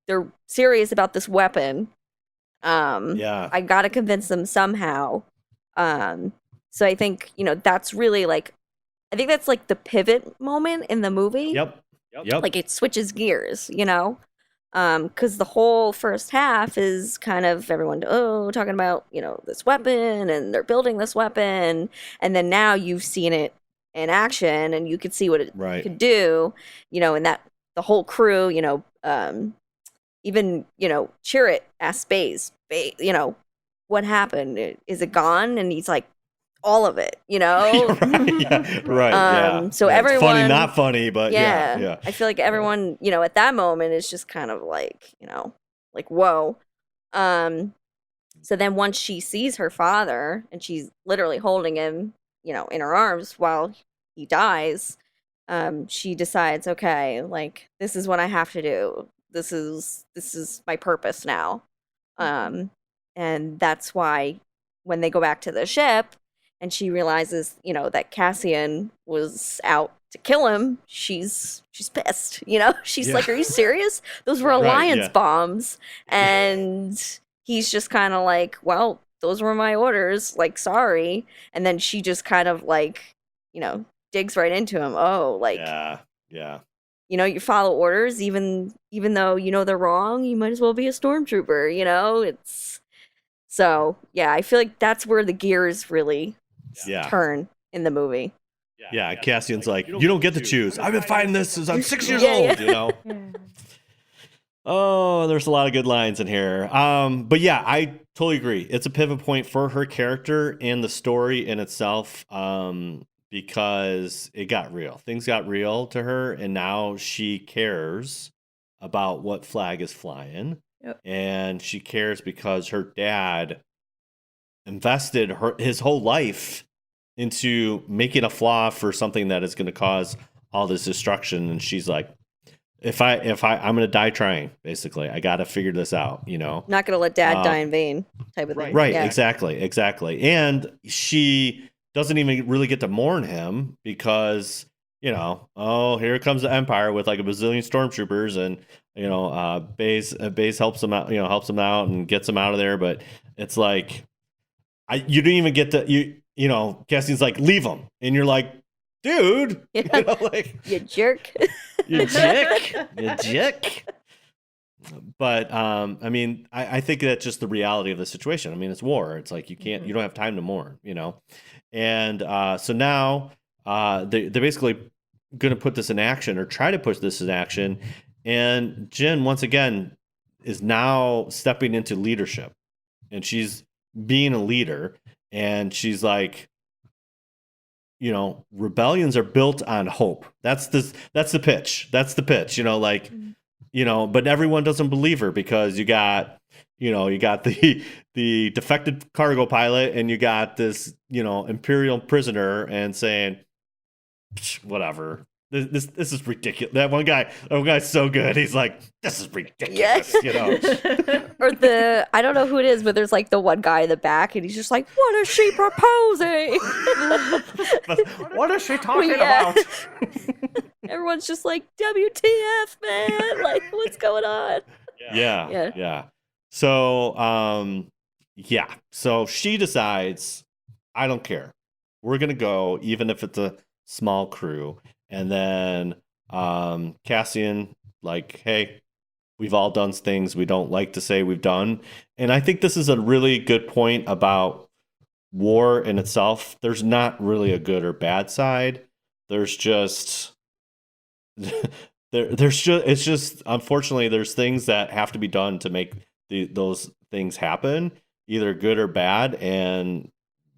they're serious about this weapon. I gotta convince them somehow. So I think, that's really like, I think that's like the pivot moment in the movie. Yep. Like, it switches gears, because the whole first half is kind of everyone talking about this weapon, and they're building this weapon, and then now you've seen it in action and you could see what it could do, and that the whole crew, even, Chirrut asks Baze, what happened? Is it gone? And he's like, all of it, Right. So Yeah, everyone, it's funny, not funny, but yeah. I feel like everyone, at that moment is just kind of like, like, whoa. So then once she sees her father and she's literally holding him, in her arms while he dies, she decides, okay, like, this is what I have to do. This is my purpose now. And that's why when they go back to the ship and she realizes, that Cassian was out to kill him, she's pissed, she's like, are you serious? Those were Alliance bombs. And he's just kind of like, well, those were my orders, like, sorry. And then she just kind of like, digs right into him. Oh, like, yeah. You follow orders, even though they're wrong. You might as well be a stormtrooper. It's so I feel like that's where the gears really turn in the movie. Yeah, Cassian's like, you don't get to choose. I've been fighting this since I'm 6 years old. Oh, there's a lot of good lines in here. But yeah, I totally agree. It's a pivot point for her character and the story in itself. Because it got real. Things got real to her, and now she cares about what flag is flying. Yep. And she cares because her dad invested his whole life into making a flaw for something that is going to cause all this destruction. And she's like, if I'm going to die trying, basically, I got to figure this out, Not going to let dad die in vain type of thing. Right. Yeah. Exactly. And she doesn't even really get to mourn him because, here comes the Empire with like a bazillion stormtroopers, and Baze helps him out, and gets him out of there. But it's like, you didn't even get to Cassian's like, leave him, and you're like, dude, you jerk, you jerk. But I think that's just the reality of the situation. I mean, it's war. It's like you don't have time to mourn, And so now they're basically going to put this in action, or try to put this in action. And Jyn, once again, is now stepping into leadership, and she's being a leader. And she's like, rebellions are built on hope. That's the pitch. That's the pitch. But everyone doesn't believe her because you got the defected cargo pilot, and you got this, Imperial prisoner, and saying, whatever. This is ridiculous. That one guy's so good. He's like, this is ridiculous. Or I don't know who it is, but there's like the one guy in the back, and he's just like, what is she proposing? What is she talking about? Everyone's just like, WTF, man? Like, what's going on? Yeah. So, So she decides, I don't care. We're going to go, even if it's a small crew. And then Cassian, like, hey, we've all done things we don't like to say we've done. And I think this is a really good point about war in itself. There's not really a good or bad side. There's just it's just unfortunately there's things that have to be done to make those things happen, either good or bad. And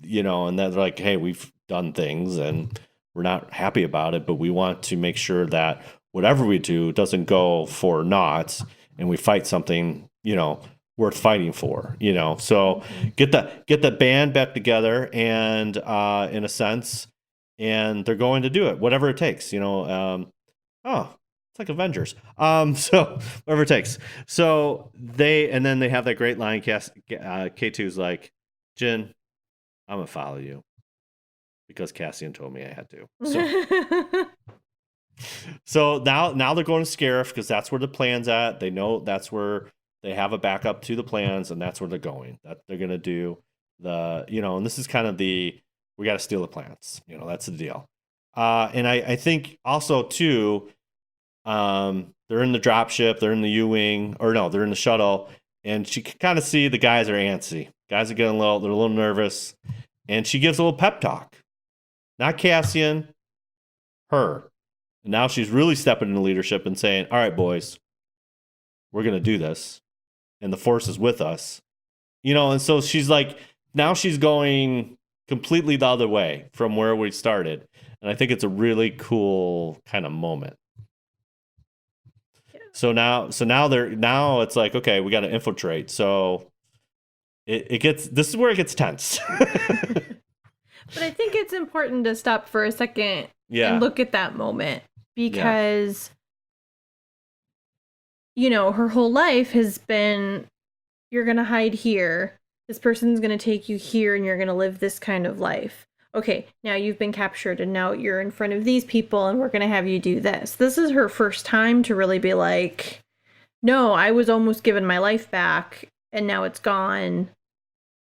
and they're like, hey, we've done things and we're not happy about it, but we want to make sure that whatever we do doesn't go for naught, and we fight something, worth fighting for, So get the band back together, and in a sense, and they're going to do it, whatever it takes, it's like Avengers. So whatever it takes. So they have that great line. K2's like, Jyn, I'm gonna follow you, because Cassian told me I had to. So now they're going to Scarif, because that's where the plan's at. They know that's where they have a backup to the plans, and that's where they're going. That they're going to do and this is kind of we got to steal the plans. That's the deal. And I think also too, they're in the dropship, they're in the U-wing, or no, they're in the shuttle, and she can kind of see the guys are antsy. Guys are getting they're a little nervous, and she gives a little pep talk. Not Cassian, her. Now she's really stepping into leadership and saying, all right, boys, we're going to do this. And the Force is with us. And so she's like, now she's going completely the other way from where we started. And I think it's a really cool kind of moment. Yeah. So now it's like, okay, we got to infiltrate. So this is where it gets tense. But I think it's important to stop for a second and look at that moment because, her whole life has been, you're going to hide here. This person's going to take you here and you're going to live this kind of life. Okay, now you've been captured and now you're in front of these people and we're going to have you do this. This is her first time to really be like, no, I was almost given my life back and now it's gone.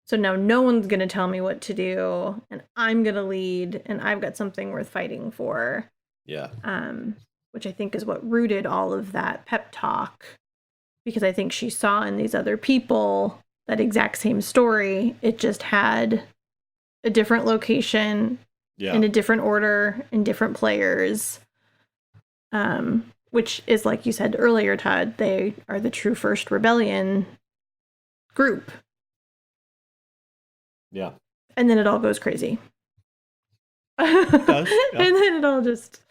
So now no one's going to tell me what to do and I'm going to lead and I've got something worth fighting for. Yeah. Which I think is what rooted all of that pep talk, because I think she saw in these other people that exact same story. It just had a different location in a different order and different players. Which is, like you said earlier, Todd, they are the true first rebellion group. Yeah. And then it all goes crazy. It does, yeah. And then it all just...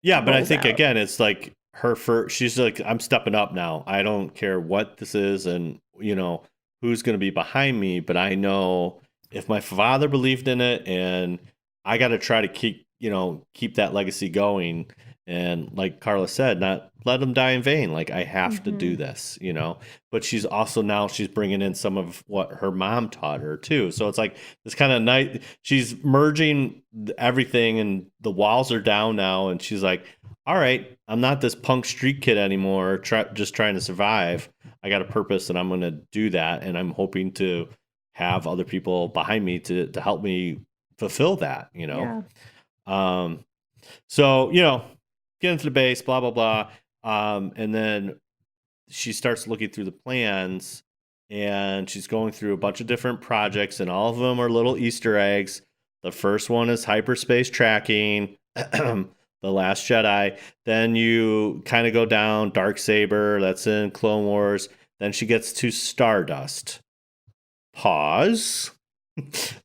Yeah, but I think, again, it's like she's like, I'm stepping up now. I don't care what this is and, who's going to be behind me. But I know if my father believed in it and I got to try to keep that legacy going. And like Carla said, not let them die in vain. Like, I have to do this, but she's bringing in some of what her mom taught her too. So it's like this kind of night, she's merging everything and the walls are down now. And she's like, all right, I'm not this punk street kid anymore, just trying to survive. I got a purpose and I'm going to do that. And I'm hoping to have other people behind me to help me fulfill that, Yeah. So, get into the base, blah, blah, blah. And then she starts looking through the plans and she's going through a bunch of different projects and all of them are little Easter eggs. The first one is hyperspace tracking, The Last Jedi. Then you kind of go down Darksaber, that's in Clone Wars. Then she gets to Stardust. Pause.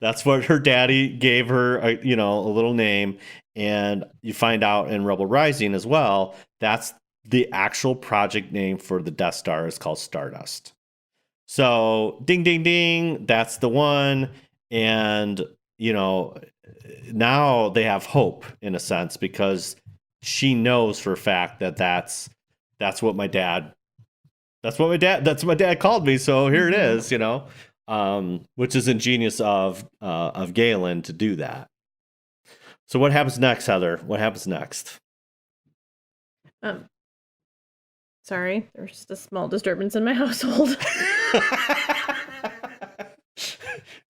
That's what her daddy gave her, a little name. And you find out in Rebel Rising as well, that's the actual project name for the Death Star is called Stardust. So ding, ding, ding. That's the one. And, now they have hope in a sense because she knows for a fact that that's what my dad called me. So here it is, which is ingenious of Galen to do that. So what happens next, Heather? What happens next? Sorry, there's just a small disturbance in my household.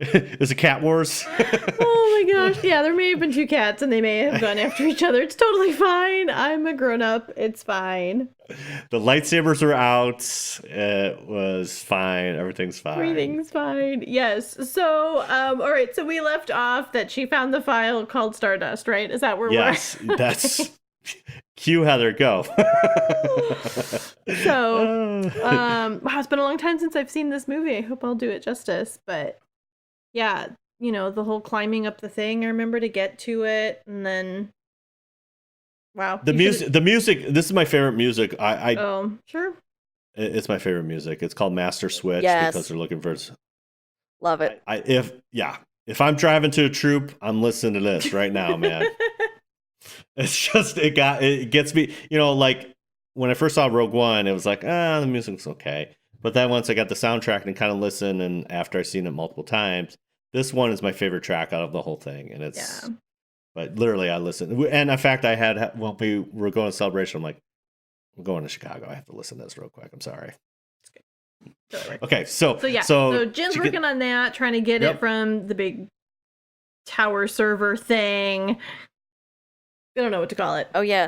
Is it cat wars? Oh my gosh. Yeah, there may have been two cats and they may have gone after each other. It's totally fine. I'm a grown-up. It's fine. The lightsabers are out. It was fine. Everything's fine. Everything's fine. Yes. So, all right. So we left off that she found the file called Stardust, right? Is that where we're at? Yes, that's... Cue Heather, go. So, wow, it's been a long time since I've seen this movie. I hope I'll do it justice. But yeah, the whole climbing up the thing, I remember to get to it. And then, wow. The music, this is my favorite music. Oh, sure. It's my favorite music. It's called Master Switch because they're looking for... Love it. If I'm driving to a troop, I'm listening to this right now, man. It's just, it gets me, like when I first saw Rogue One, it was like, the music's okay. But then once I got the soundtrack and kind of listened, and after I've seen it multiple times, this one is my favorite track out of the whole thing. And it's, but literally I listened. And in fact, when we were going to Celebration, I'm like, I'm going to Chicago. I have to listen to this real quick. I'm sorry. Okay. So Jyn's working on that, trying to get it from the big tower server thing. I don't know what to call it. Oh yeah.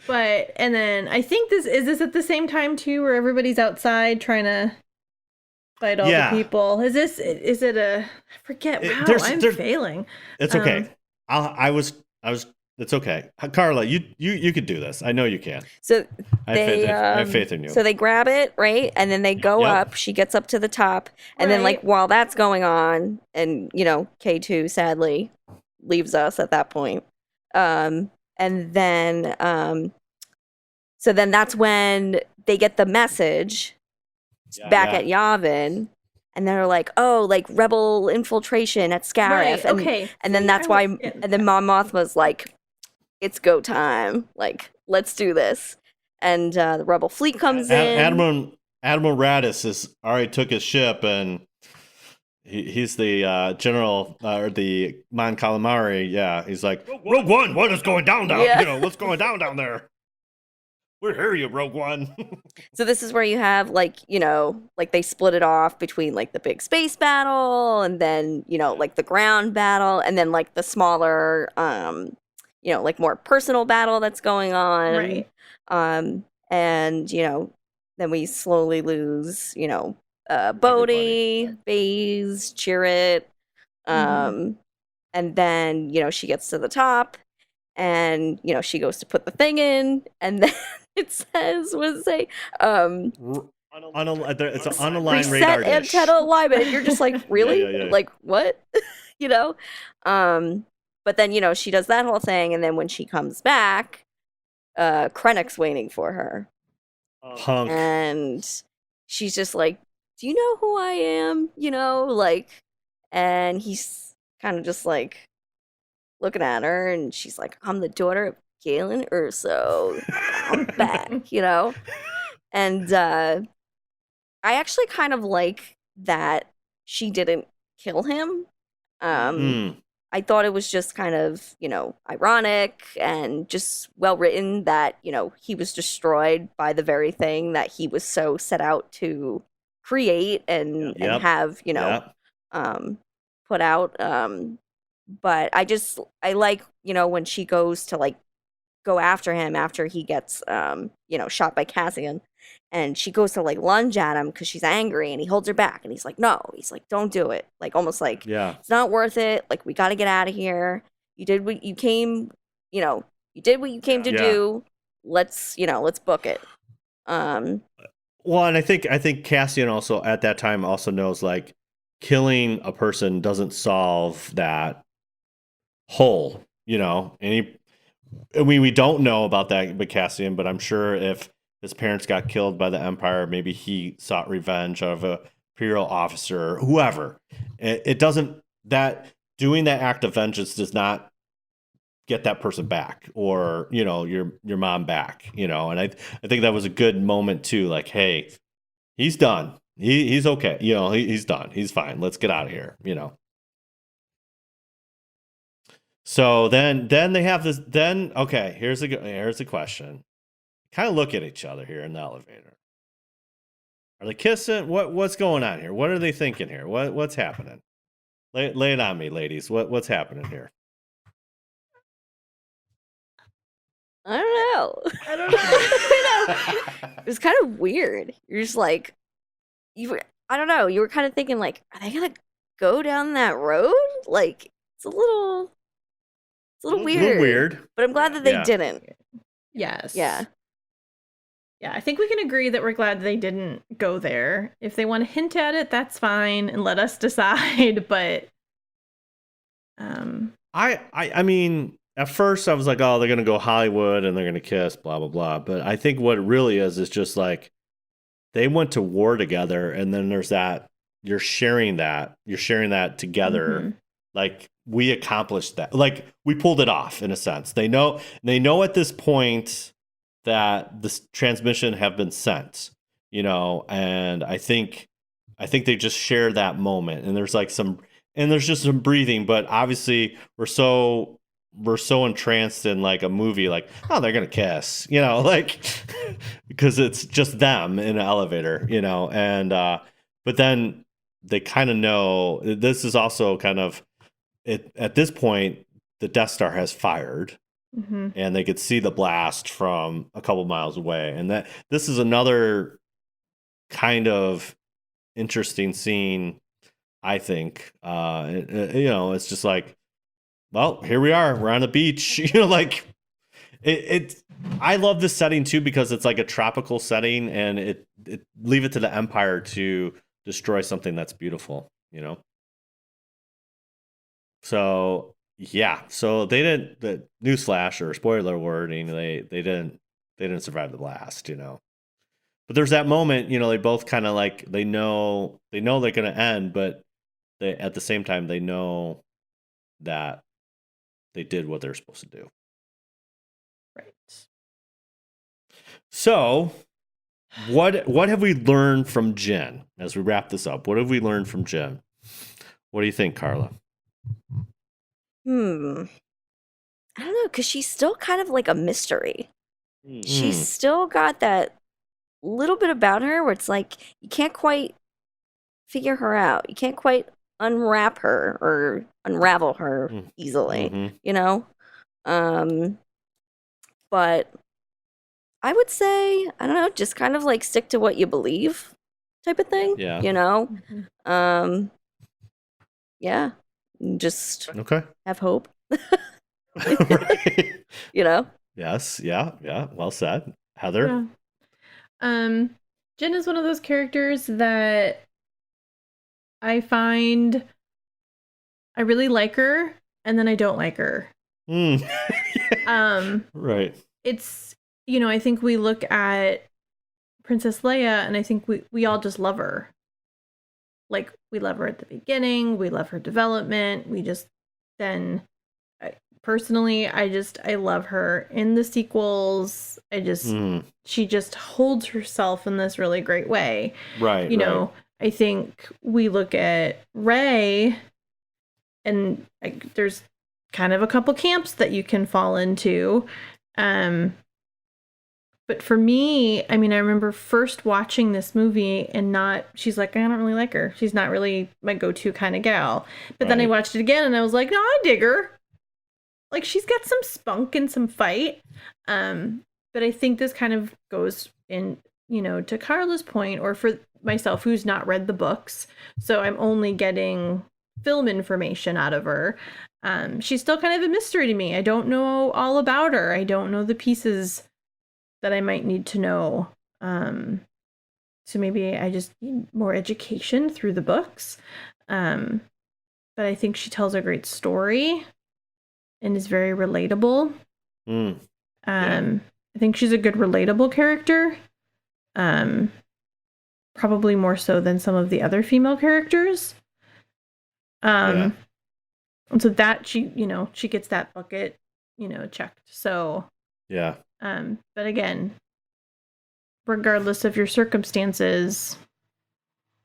But and then I think this at the same time too where everybody's outside trying to fight all the people. Is it a, I forget. Wow, I'm failing. It's okay. It's okay. Carla, you could do this. I know you can. So I have faith in you. So they grab it, right? And then they go up. She gets up to the top. And then, like, while that's going on, and, you know, K2 sadly leaves us at that point. And then, so then that's when they get the message back at Yavin. And they're like, oh, like, rebel infiltration at Scarif. Right, and then that's why, and then Mon Mothma's like, it's go time. Like, let's do this. And the rebel fleet comes in. Admiral Radis has already took his ship, and he's the general, or the Mon Calamari. Yeah, he's like, Rogue One, what is going down? Yeah. You know, what's going down there? We hear you, Rogue One. So this is where you have, like, you know, like, they split it off between, like, the big space battle, and then, you know, like, the ground battle, and then, like, the smaller, you know, like, more personal battle that's going on. Right. And, you know, then we slowly lose, you know, Bodhi, Baze, Chirrut. And then, you know, she gets to the top, and, you know, she goes to put the thing in, and then it says, what does it say? It's an unaligned reset radar dish. antenna alignment. And you're just like, really? Yeah. Like, what? You know? But then, you know, she does that whole thing, and then when she comes back, Krennic's waiting for her. Punk. And she's just like, do you know who I am? You know, like, and he's kind of just like looking at her, and she's like, I'm the daughter of Jyn Erso. I'm back, you know? And I actually kind of like that she didn't kill him. I thought it was just kind of, you know, ironic and just well written that, you know, he was destroyed by the very thing that he was so set out to create and have, you know, put out. But I like, you know, when she goes to, like, go after him after he gets, you know, shot by Cassian. And she goes to, like, lunge at him because she's angry, and he holds her back, and he's like, no. He's like, don't do it. Like, almost like, it's not worth it. Like, we got to get out of here. You did what you came, you know, you did what you came to do. Let's, you know, let's book it. Well, and I think Cassian also at that time also knows, like, killing a person doesn't solve that hole, you know. I mean, we don't know about that with Cassian, but I'm sure if his parents got killed by the Empire, maybe he sought revenge of a Imperial officer, whoever. It doesn't, that doing that act of vengeance does not get that person back, or, you know, your mom back, you know. And I think that was a good moment too. Like, hey, he's done. He's okay. You know, he's done. He's fine. Let's get out of here, you know. So then they have this. Then okay, here's the question. Kind of look at each other here in the elevator. Are they kissing? What's going on here? What are they thinking here? What's happening? Lay it on me, ladies. What's happening here? I don't know. It was kind of weird. You're just like, I don't know. You were kind of thinking, like, are they gonna go down that road? Like, it's a little weird. But I'm glad that they didn't. Yes. Yeah. Yeah, I think we can agree that we're glad they didn't go there. If they want to hint at it, that's fine, and let us decide. But I mean, at first I was like, oh, they're gonna go Hollywood and they're gonna kiss, blah blah blah. But I think what it really is just like they went to war together, and then there's that you're sharing that together. Like, we accomplished that. Like, we pulled it off in a sense. They know at this point that this transmission have been sent, you know, and I think they just share that moment, and there's just some breathing, but obviously we're so entranced in, like, a movie, like, oh, they're gonna kiss, you know, like, because it's just them in an elevator, you know, and but then they kind of know this is also kind of it at this point. The Death Star has fired. And they could see the blast from a couple miles away, and that this is another kind of interesting scene, I think. It's just like, well, here we are. We're on the beach. Like I love this setting too because it's like a tropical setting, and it leave it to the Empire to destroy something that's beautiful. So yeah, so they didn't. The newsflash or spoiler wording, they didn't survive the blast. But there's that moment, they both kind of like they know they're gonna end, but they at the same time they know that they did what they're supposed to do. Right. So, what have we learned from Jyn as we wrap this up? What have we learned from Jyn? What do you think, Carla? I don't know, because she's still kind of like a mystery. She's still got that little bit about her where it's like you can't quite figure her out. You can't quite unwrap her or unravel her easily, But I would say, I don't know, just kind of like stick to what you believe type of thing. Yeah. Yeah. Just Okay. have hope. Right. Yes. Yeah. Well said. Heather? Yeah. Jyn is one of those characters that I find I really like her, and then I don't like her. Right. It's, I think we look at Princess Leia, and I think we all just love her. Like, we love her at the beginning, we love her development, personally, I love her in the sequels. She just holds herself in this really great way. Right. I think we look at Rey, and there's kind of a couple camps that you can fall into. But for me, I remember first watching this movie and she's like, I don't really like her. She's not really my go-to kind of gal. But then I watched it again and I was like, no, I dig her. Like, she's got some spunk and some fight. But I think this kind of goes in, to Carla's point, or for myself who's not read the books. So I'm only getting film information out of her. She's still kind of a mystery to me. I don't know all about her. I don't know the pieces that I might need to know. So maybe I just need more education through the books. But I think she tells a great story and is very relatable. I think she's a good relatable character. Probably more so than some of the other female characters. And so that she gets that bucket, checked. So yeah. But again, regardless of your circumstances,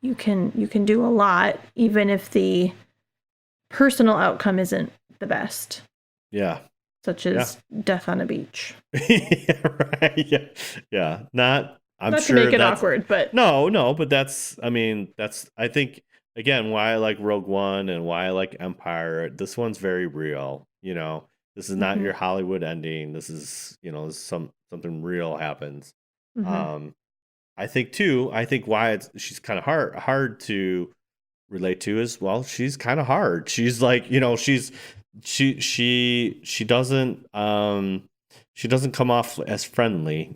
you can do a lot, even if the personal outcome isn't the best. Yeah. Such as death on a beach. Yeah, right. Yeah. Not to sure make it awkward, but no, but that's I think again why I like Rogue One and why I like Empire. This one's very real. This is not your Hollywood ending. This is something real happens. I think why she's kind of hard to relate to is, well, she's kind of hard. She's like, she doesn't come off as friendly,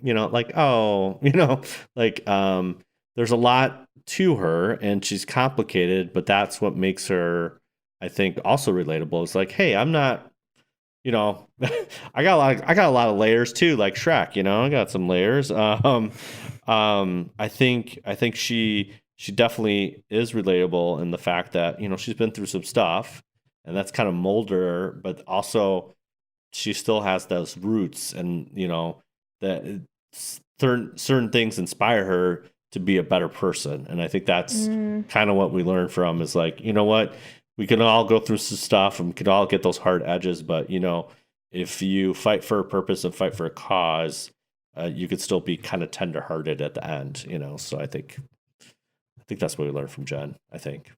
there's a lot to her and she's complicated, but that's what makes her, I think, also relatable. It's like, hey, I'm not, I got a lot of layers too, like Shrek, I got some layers. I think she definitely is relatable in the fact that, she's been through some stuff and that's kind of molded her, but also she still has those roots and, that certain things inspire her to be a better person. And I think that's kind of what we learn from is like, what? We can all go through some stuff and we can all get those hard edges, but if you fight for a purpose and fight for a cause, you could still be kind of tenderhearted at the end, So I think that's what we learned from Jyn, I think.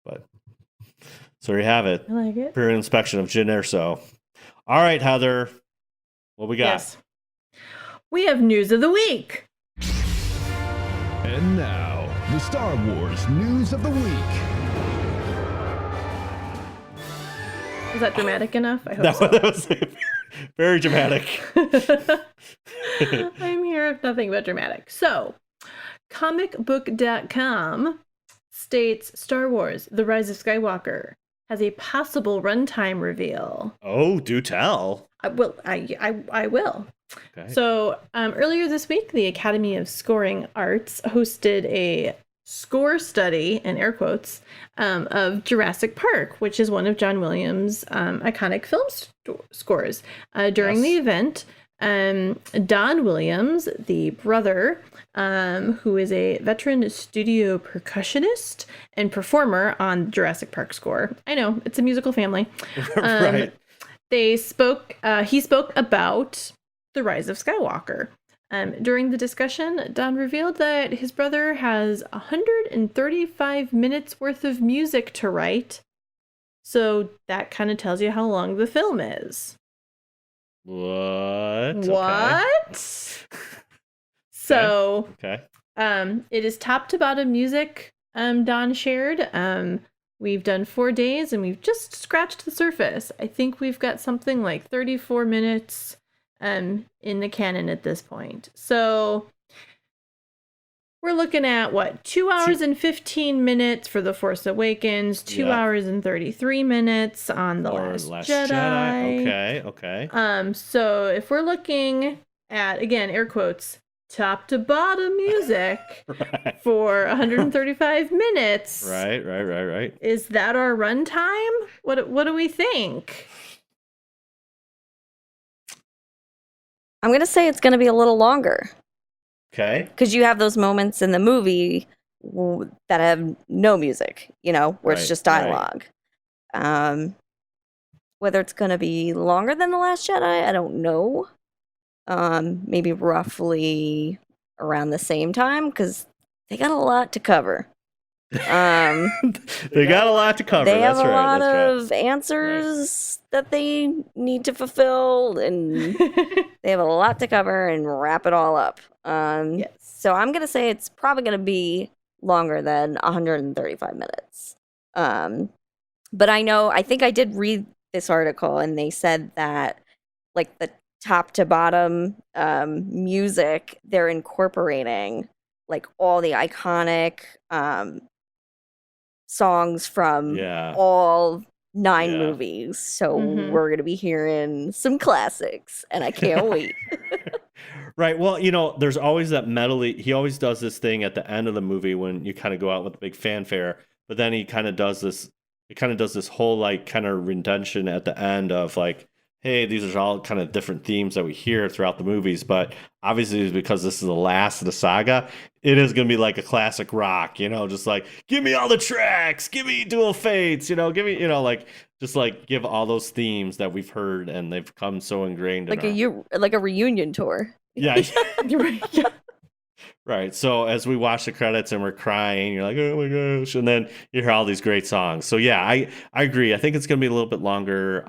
But so there you have it. I like it. Imperial inspection of Jyn Erso. All right, Heather, what we got? Yes. We have news of the week. And now, the the Star Wars News of the Week. Was that dramatic enough? I hope so. That was very dramatic. I'm here if nothing but dramatic. So, comicbook.com states Star Wars The Rise of Skywalker has a possible runtime reveal. Oh, do tell. I will. I will. Okay. So, earlier this week, the Academy of Scoring Arts hosted a score study, in air quotes, of Jurassic Park, which is one of John Williams' iconic film scores. During the event, Don Williams, the brother, who is a veteran studio percussionist and performer on the Jurassic Park score. I know, it's a musical family. Right. He spoke about The Rise of Skywalker. During the discussion, Don revealed that his brother has 135 minutes worth of music to write. So that kind of tells you how long the film is. What? What? So, okay. It is top to bottom music, Don shared. We've done 4 days and we've just scratched the surface. I think we've got something like 34 minutes in the canon at this point. So we're looking at what, 2 hours and 15 minutes for The Force Awakens, 2 hours and 33 minutes on The Last Jedi. Okay. So if we're looking at, again, air quotes, top to bottom music for 135 minutes. Right. Is that our runtime? What do we think? I'm going to say it's going to be a little longer. Okay. Because you have those moments in the movie that have no music, where it's just dialogue. Whether it's going to be longer than The Last Jedi, I don't know. Maybe roughly around the same time, because they got a lot to cover. They got a lot to cover. They have That's a right. lot That's of answers that they need to fulfill, and they have a lot to cover and wrap it all up. Yes. So I'm going to say it's probably going to be longer than 135 minutes. But I think I did read this article, and they said that, like, the top to bottom music, they're incorporating, like, all the iconic songs from all 9 movies. So we're going to be hearing some classics, and I can't wait. Right. Well, there's always that medley. He always does this thing at the end of the movie when you kind of go out with a big fanfare, but then he kind of does this. It kind of does this whole, like, kind of redemption at the end of, like, hey, these are all kind of different themes that we hear throughout the movies, but obviously because this is the last of the saga, it is going to be like a classic rock, just like, give me all the tracks, give me Dual Fates, give me, just like give all those themes that we've heard and they've come so ingrained like in like a reunion tour. Yeah. Right. So as we watch the credits and we're crying, you're like, oh my gosh. And then you hear all these great songs. So yeah, I agree. I think it's going to be a little bit longer.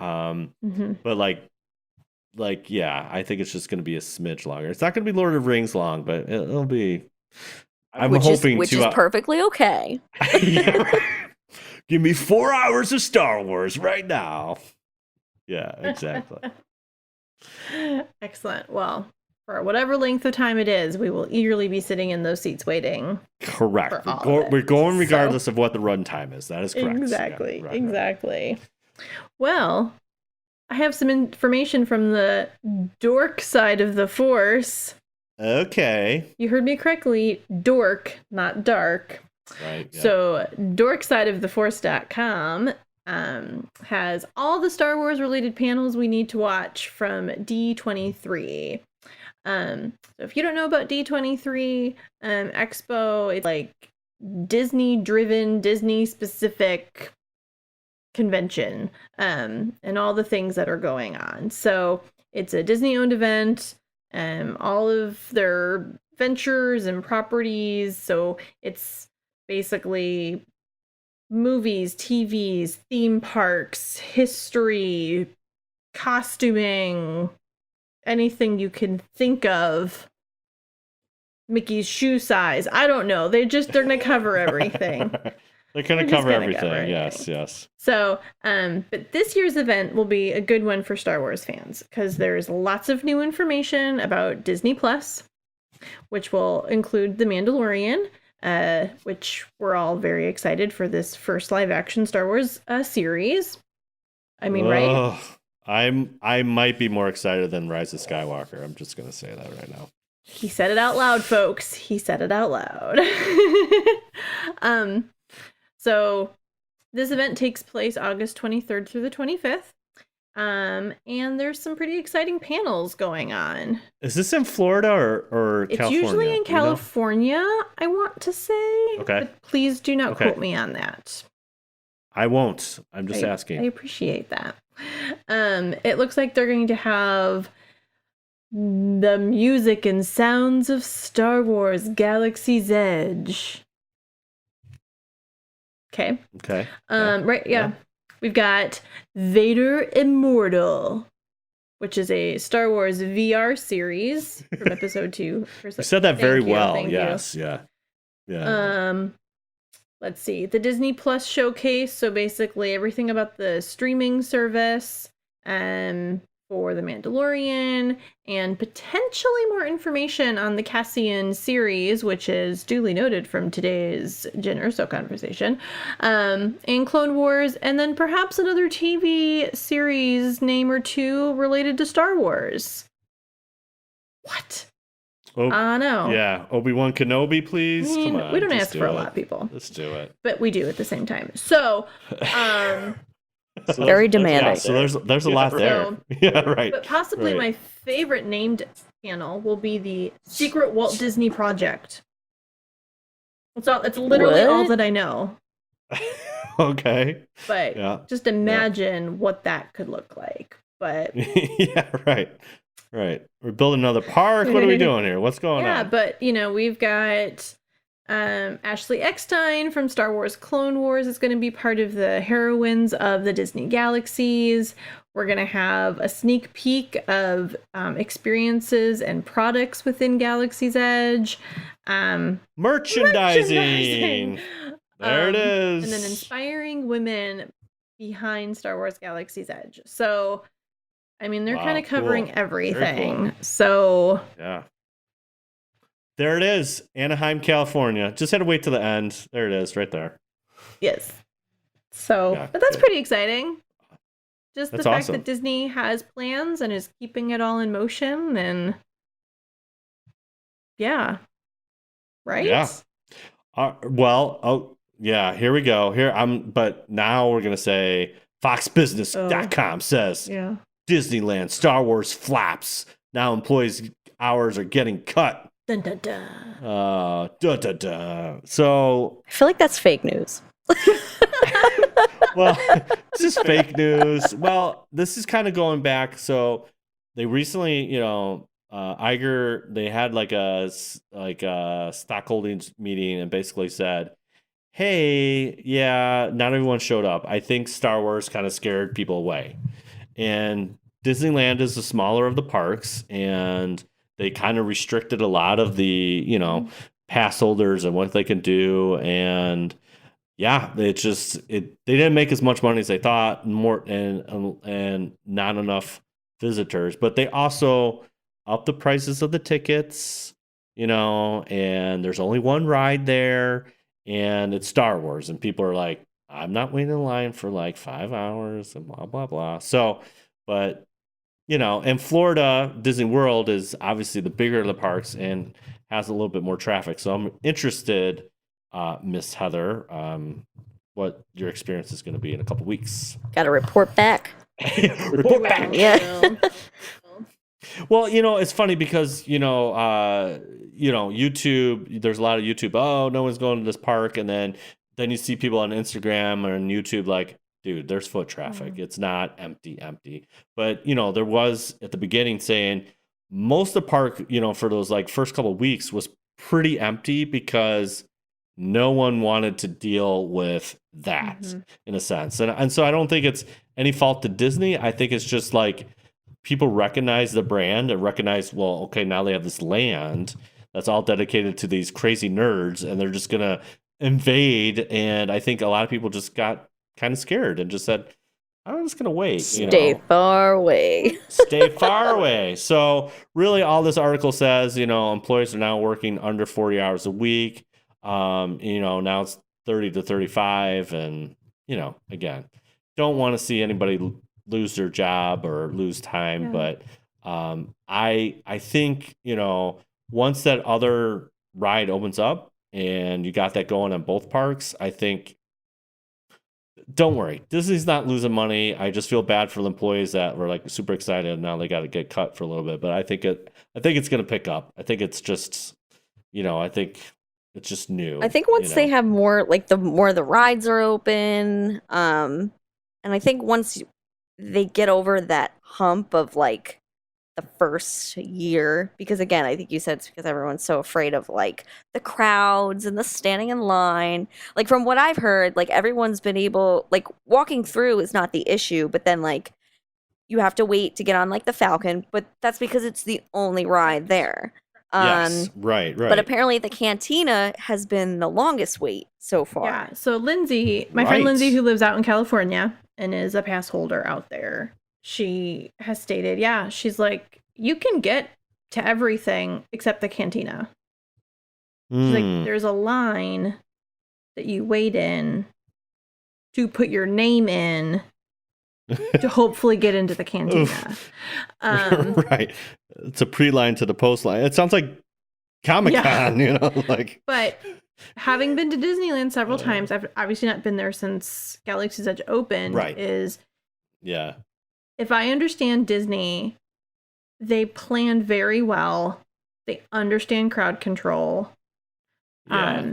But yeah, I think it's just going to be a smidge longer. It's not going to be Lord of the Rings long, but it'll be, Which is perfectly okay. Yeah, right. Give me 4 hours of Star Wars right now. Yeah, exactly. Excellent. Well, for whatever length of time it is, we will eagerly be sitting in those seats waiting. Correct. We're going regardless of what the runtime is. That is correct. Exactly. Yeah, exactly. Well, I have some information from the dork side of the Force. Okay. You heard me correctly. Dork, not dark. Right. Yeah. So, dorksideoftheforce.com has all the Star Wars related panels we need to watch from D23. So if you don't know about D23 Expo, it's like Disney-driven, Disney-specific convention, and all the things that are going on. So it's a Disney-owned event, all of their ventures and properties. So it's basically movies, TVs, theme parks, history, costuming, anything you can think of Mickey's shoe size. I don't know. They're going to cover everything. They're going to cover everything. Yes. So, but this year's event will be a good one for Star Wars fans because there's lots of new information about Disney Plus, which will include The Mandalorian, which we're all very excited for this first live action Star Wars series. I mean, right? I might be more excited than Rise of Skywalker. I'm just going to say that right now. He said it out loud, folks. He said it out loud. So this event takes place August 23rd through the 25th. And there's some pretty exciting panels going on. Is this in Florida or It's California? usually in California, I want to say. Okay. But please do not quote me on that. I won't. I'm just asking. I appreciate that. It looks like they're going to have the music and sounds of Star Wars Galaxy's Edge. Okay. Right, yeah. We've got Vader Immortal, which is a Star Wars VR series from episode 2. You said that very well. Thank Yes, you. yeah. Let's see. The Disney Plus showcase, so basically everything about the streaming service for The Mandalorian, and potentially more information on the Cassian series, which is duly noted from today's Jyn Erso conversation, and Clone Wars, and then perhaps another TV series name or two related to Star Wars. What? No. Yeah, Obi-Wan Kenobi, please. I mean, Come on, we don't just ask do for a it. lot, people. Let's do it. But we do at the same time. So, Very demanding. Yeah, so there's a lot there. Yeah, right. But possibly my favorite named panel will be the Secret Walt Disney Project. It's literally all that I know. Okay. But just imagine what that could look like. But yeah, right. We're building another park. What are we doing here? What's going on? Yeah, but we've got Ashley Eckstein from Star Wars Clone Wars is going to be part of the heroines of the Disney Galaxies. We're going to have a sneak peek of experiences and products within Galaxy's Edge. Merchandising. There it is. And then inspiring women behind Star Wars Galaxy's Edge. So, I mean, they're kind of covering everything. Cool. So, yeah. There it is, Anaheim, California. Just had to wait till the end. There it is, right there. Yes. So, but that's pretty exciting. Just the fact that Disney has plans and is keeping it all in motion, and right? Yeah. Here we go. But now we're gonna say FoxBusiness.com says Disneyland Star Wars flaps. Now employees' hours are getting cut. Dun, dun, dun. So I feel like that's fake news. Well, this is fake news. Well, this is kind of going back. So they recently, Iger, they had like a stockholdings meeting and basically said, hey, not everyone showed up. I think Star Wars kind of scared people away. And Disneyland is the smaller of the parks, and they kind of restricted a lot of the, pass holders and what they can do. And they didn't make as much money as they thought, and not enough visitors. But they also upped the prices of the tickets, and there's only one ride there, and it's Star Wars, and people are like, I'm not waiting in line for like 5 hours and blah, blah, blah. So, but and Florida, Disney World is obviously the bigger of the parks and has a little bit more traffic. So I'm interested, Miss Heather, what your experience is going to be in a couple weeks. Got to report back. Report back. Yeah. Well, it's funny because, YouTube, there's a lot of YouTube, oh, no one's going to this park. And then you see people on Instagram or on YouTube like, dude, there's foot traffic. It's not empty. But, there was at the beginning saying most of the park, for those like first couple of weeks was pretty empty because no one wanted to deal with that in a sense. And so I don't think it's any fault to Disney. I think it's just like people recognize the brand and recognize, well, okay, now they have this land that's all dedicated to these crazy nerds, and they're just gonna invade. And I think a lot of people just got kind of scared and just said, I'm just gonna wait. Stay far away. Stay far away. So really, all this article says, employees are now working under 40 hours a week. Now it's 30 to 35, and again, don't want to see anybody lose their job or lose time. Yeah. But I think once that other ride opens up and you got that going on both parks, I think. Don't worry, Disney's not losing money. I just feel bad for the employees that were like super excited, and now they got to get cut for a little bit. But I think it's going to pick up. I think it's just, I think it's just new. I think once they have more, like the more the rides are open, and I think once they get over that hump of like the first year, because again, I think you said it's because everyone's so afraid of like the crowds and the standing in line. Like from what I've heard, like everyone's been able, like walking through is not the issue, but then like you have to wait to get on like the Falcon, but that's because it's the only ride there. Yes, right. But apparently the Cantina has been the longest wait so far. Yeah. So Lindsay, my friend Lindsay, who lives out in California and is a pass holder out there, she has stated, she's like, you can get to everything except the Cantina. She's like, there's a line that you wait in to put your name in to hopefully get into the Cantina. Right. It's a pre-line to the post line. It sounds like Comic-Con, like. But having been to Disneyland several times, I've obviously not been there since Galaxy's Edge opened, Yeah. If I understand Disney, they plan very well. They understand crowd control. Yeah.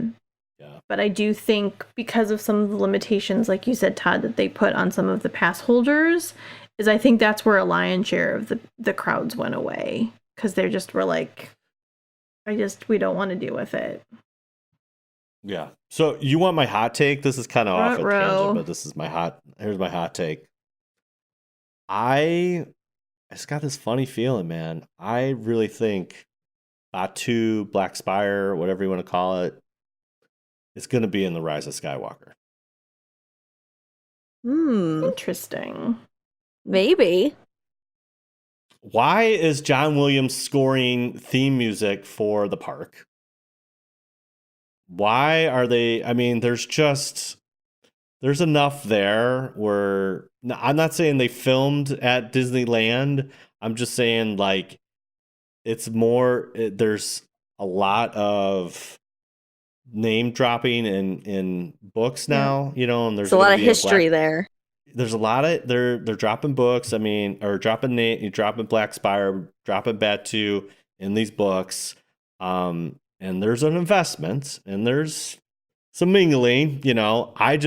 But I do think because of some of the limitations, like you said, Todd, that they put on some of the pass holders, is I think that's where a lion's share of the crowds went away. Because they just were like, we don't want to deal with it. Yeah. So you want my hot take? This is kind of off a tangent, but here's my hot take. I just got this funny feeling, man. I really think Batu, Black Spire, whatever you want to call it, is going to be in the Rise of Skywalker. Interesting. Maybe. Why is John Williams scoring theme music for the park? Why are they? I mean, there's enough there where I'm not saying they filmed at Disneyland. I'm just saying like it's more. There's a lot of name dropping in books now, and there's a lot of history there. There's a lot of they're dropping books. I mean, or dropping Black Spire, dropping Batu in these books. And there's an investment, and there's some mingling. I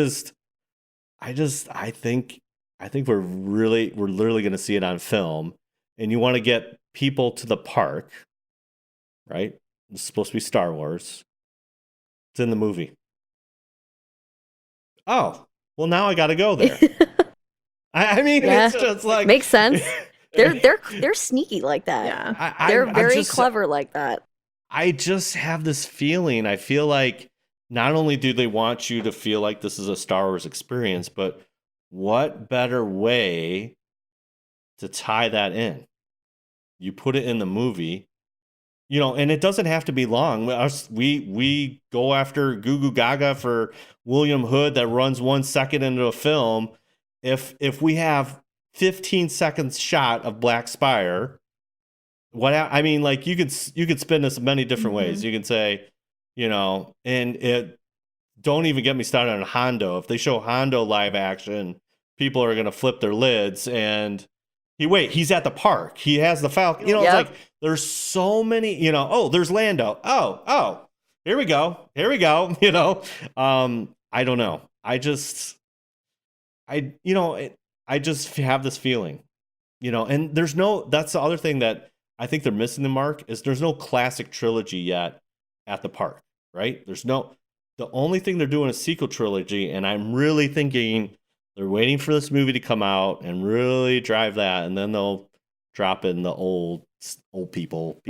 think we're literally going to see it on film, and you want to get people to the park, right? It's supposed to be Star Wars. It's in the movie. Oh, well, now I got to go there. I mean, it's just like makes sense. They're sneaky like that. Yeah, they're very clever like that. I just have this feeling. I feel like not only do they want you to feel like this is a Star Wars experience, but what better way to tie that in? You put it in the movie, and it doesn't have to be long. We go after Goo Goo Gaga for William Hood that runs 1 second into a film. If we have 15 seconds shot of Black Spire, like you could spin this many different ways. You can say, and it don't even get me started on Hondo. If they show Hondo live action, people are gonna flip their lids. And he's at the park. He has the Falcon. It's like there's so many. There's Lando. Oh, here we go. I don't know. I just have this feeling, and that's the other thing that I think they're missing the mark is there's no classic trilogy yet at the park, right? The only thing they're doing is sequel trilogy, and I'm really thinking they're waiting for this movie to come out and really drive that, and then they'll drop in the old people,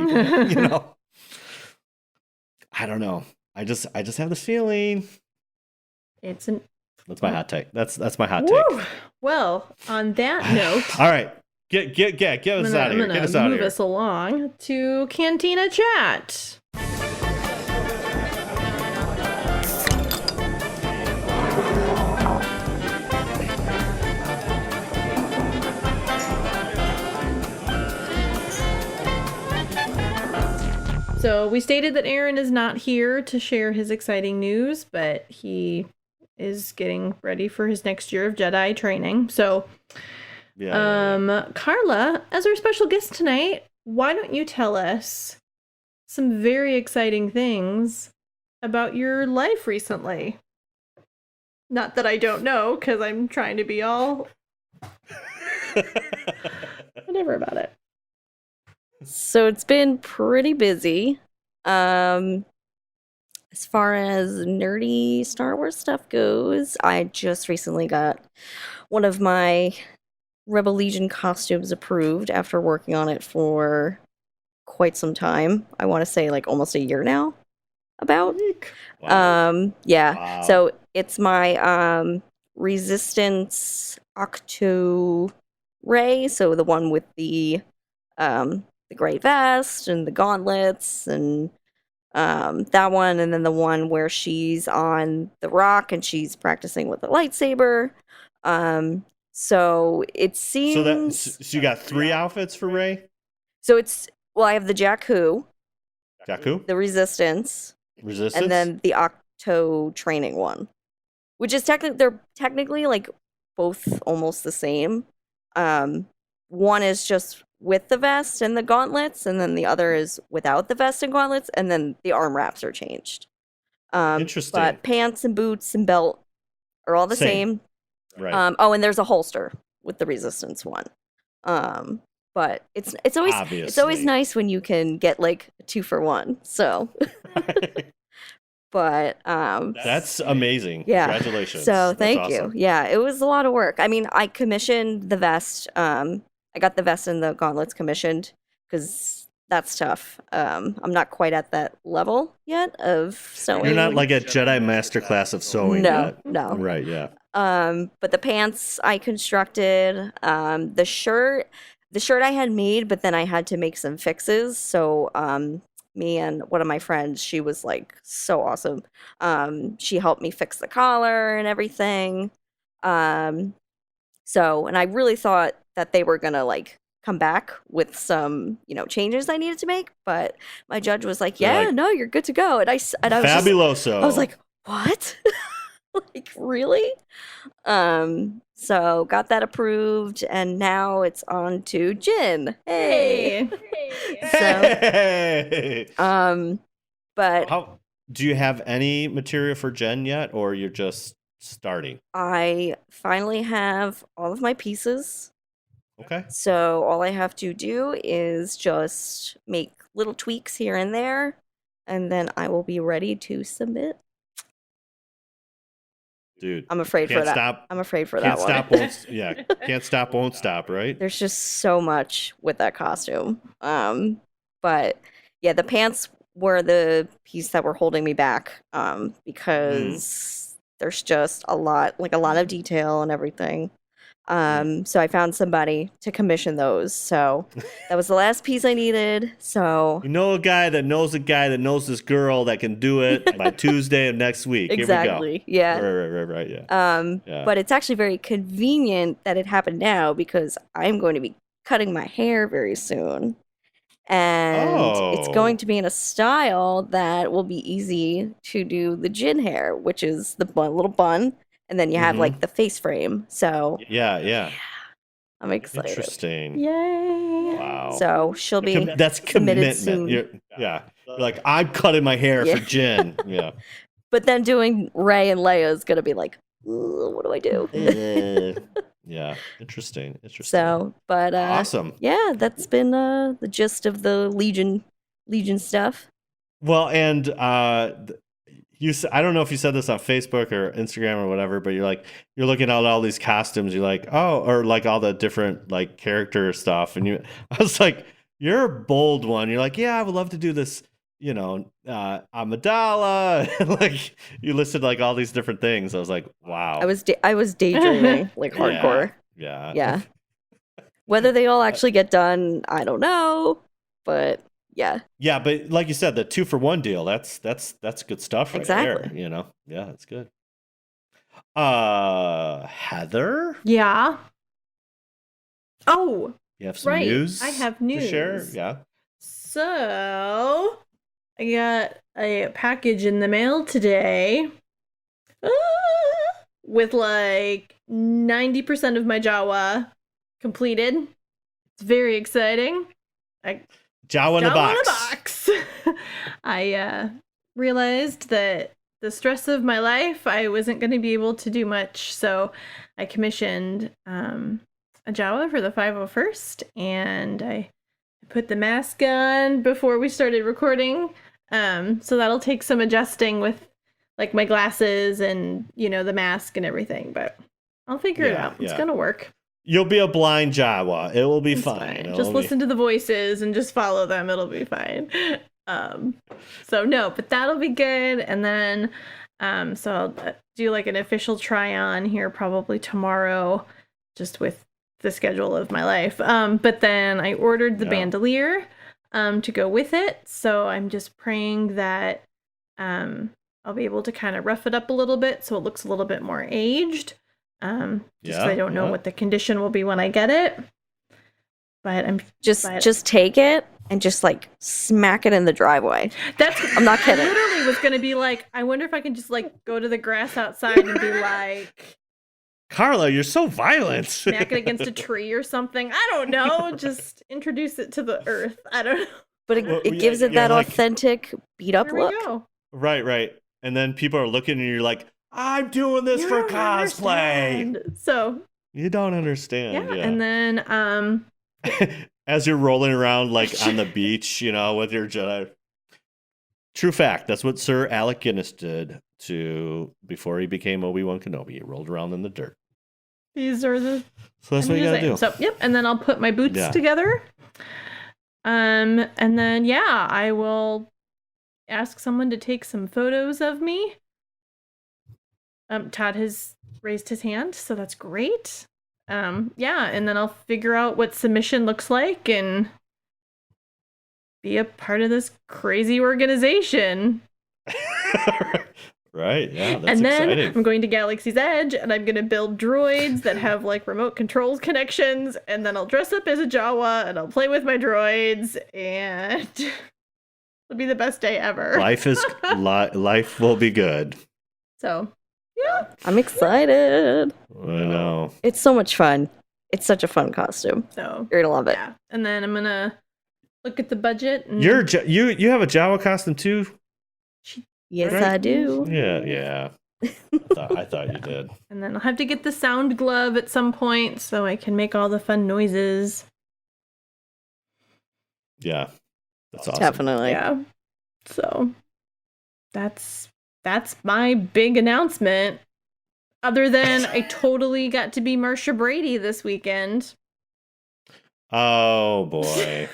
I don't know. I just have this feeling. It's an. That's my hot take. That's my hot Woo! take. Well, on that note, All right. Get us out of here. Get us out of move here. us along to Cantina Chat. So we stated that Aaron is not here to share his exciting news, but he is getting ready for his next year of Jedi training. So, Carla, as our special guest tonight, why don't you tell us some very exciting things about your life recently? Not that I don't know, because I'm trying to be all whatever about it. So it's been pretty busy. As far as nerdy Star Wars stuff goes, I just recently got one of my Rebel Legion costumes approved after working on it for quite some time. I want to say like almost a year now. About. Wow. Yeah. Wow. So it's my Resistance Octo Ray, so the one with the gray vest and the gauntlets and that one, and then the one where she's on the rock and she's practicing with a lightsaber. So it seems So you got 3 outfits for Rey? so it's I have the Jakku, Jakku? the Resistance, and then the Octo training one, which is they're technically like both almost the same. One is just with the vest and the gauntlets, and then the other is without the vest and gauntlets, and then the arm wraps are changed. Interesting. But pants and boots and belt are all the same. Right. And there's a holster with the Resistance one. But it's always Obviously. nice when you can get like a 2-for-1. So, but That's amazing. yeah. Congratulations. So That's thank awesome. you. Yeah, it was a lot of work. I mean, I commissioned the vest. I got the vest and the gauntlets commissioned because that's tough. I'm not quite at that level yet of sewing. You're not like a Jedi masterclass of sewing No, yet. no. Right, yeah. But the pants I constructed, the shirt I had made, but then I had to make some fixes. So, me and one of my friends, she was like so awesome. She helped me fix the collar and everything. And I really thought that they were gonna like come back with some, changes I needed to make, but my judge was like, They're "Yeah, like, no, you're good to go." And I was Fabuloso. I was like, "What?" Like, really? So got that approved, and now it's on to Jyn. Hey. Hey! But Do you have any material for Jyn yet, or you're just starting? I finally have all of my pieces. Okay. So all I have to do is just make little tweaks here and there, and then I will be ready to submit. Dude, I'm afraid for can't that. stop. I'm afraid for Can't that stop, one. won't, yeah, can't stop, won't stop, right? There's just so much with that costume. But yeah, the pants were the piece that were holding me back. Because there's just a lot of detail and everything. So I found somebody to commission those. So that was the last piece I needed. So You know a guy that knows this girl that can do it by Tuesday of next week. exactly, Here we yeah. go. Right, yeah. Yeah. But it's actually very convenient that it happened now because I'm going to be cutting my hair very soon. And it's going to be in a style that will be easy to do the Jyn hair, which is the little bun, and then you have like the face frame. So Yeah. I'm excited. Interesting. Yay! Wow. So she'll be That's submitted commitment. soon. You're like, I'm cutting my hair Yeah. for Jyn. Yeah. But then doing Rey and Leia is gonna be like, "Ugh, what do I do?" Yeah. Interesting. So, but Awesome. yeah, that's been the gist of the Legion stuff. Well, and I don't know if you said this on Facebook or Instagram or whatever, but you're looking at all these costumes. You're like, oh, or like all the different like character stuff, and I was like, you're a bold one. You're like, yeah, I would love to do this Amidala. Like you listed like all these different things. I was like, wow. I was daydreaming like hardcore. Yeah. Whether they all actually get done, I don't know, but yeah. Yeah, but like you said, the 2-for-1 deal, that's good stuff right Exactly. there, Yeah, that's good. Heather? Yeah. Oh, You have some right. news? I have to news. share? Yeah. So, I got a package in the mail today with like 90% of my Jawa completed. It's very exciting. Jawa in a box. I realized that the stress of my life, I wasn't going to be able to do much, so I commissioned a Jawa for the 501st, and I put the mask on before we started recording, so that'll take some adjusting with like my glasses and the mask and everything, but I'll figure it out. It's gonna work. You'll be a blind Jawa. It will be fine. Just listen to the voices and just follow them. It'll be fine. So no, but that'll be good. And then, so I'll do like an official try on here probably tomorrow, just with the schedule of my life. But then I ordered the bandolier, to go with it. So I'm just praying that, I'll be able to kind of rough it up a little bit so it looks a little bit more aged. Just 'cause I don't know what the condition will be when I get it. But I'm just take it and just like smack it in the driveway. I'm not kidding. I literally was gonna be like, I wonder if I can just like go to the grass outside and be like, Carla, you're so violent. Smack it against a tree or something. I don't know. Just introduce it to the earth. I don't know. But it gives it that authentic beat up look. Go. Right. And then people are looking and you're like, I'm doing this for cosplay. Understand. So you don't understand. Yeah. And then as you're rolling around like on the beach, with your Jedi. True fact. That's what Sir Alec Guinness did before he became Obi-Wan Kenobi. He rolled around in the dirt. These are the. So that's what you gotta do. So yep. And then I'll put my boots together. And then I will ask someone to take some photos of me. Todd has raised his hand, so that's great. And then I'll figure out what submission looks like and be a part of this crazy organization. Right, yeah, that's and then exciting. I'm going to Galaxy's Edge, and I'm going to build droids that have like remote controls connections, and then I'll dress up as a Jawa, and I'll play with my droids, and it'll be the best day ever. Life will be good. So, yeah. I'm excited. I know. It's so much fun. It's such a fun costume. So you're gonna love it. Yeah. And then I'm gonna look at the budget. And... You have a Jawa costume too? Yes, right? I do. Yeah. I thought you did. And then I'll have to get the sound glove at some point so I can make all the fun noises. Yeah. That's awesome. Definitely. Yeah. So that's my big announcement. Other than I totally got to be Marsha Brady this weekend. Oh boy.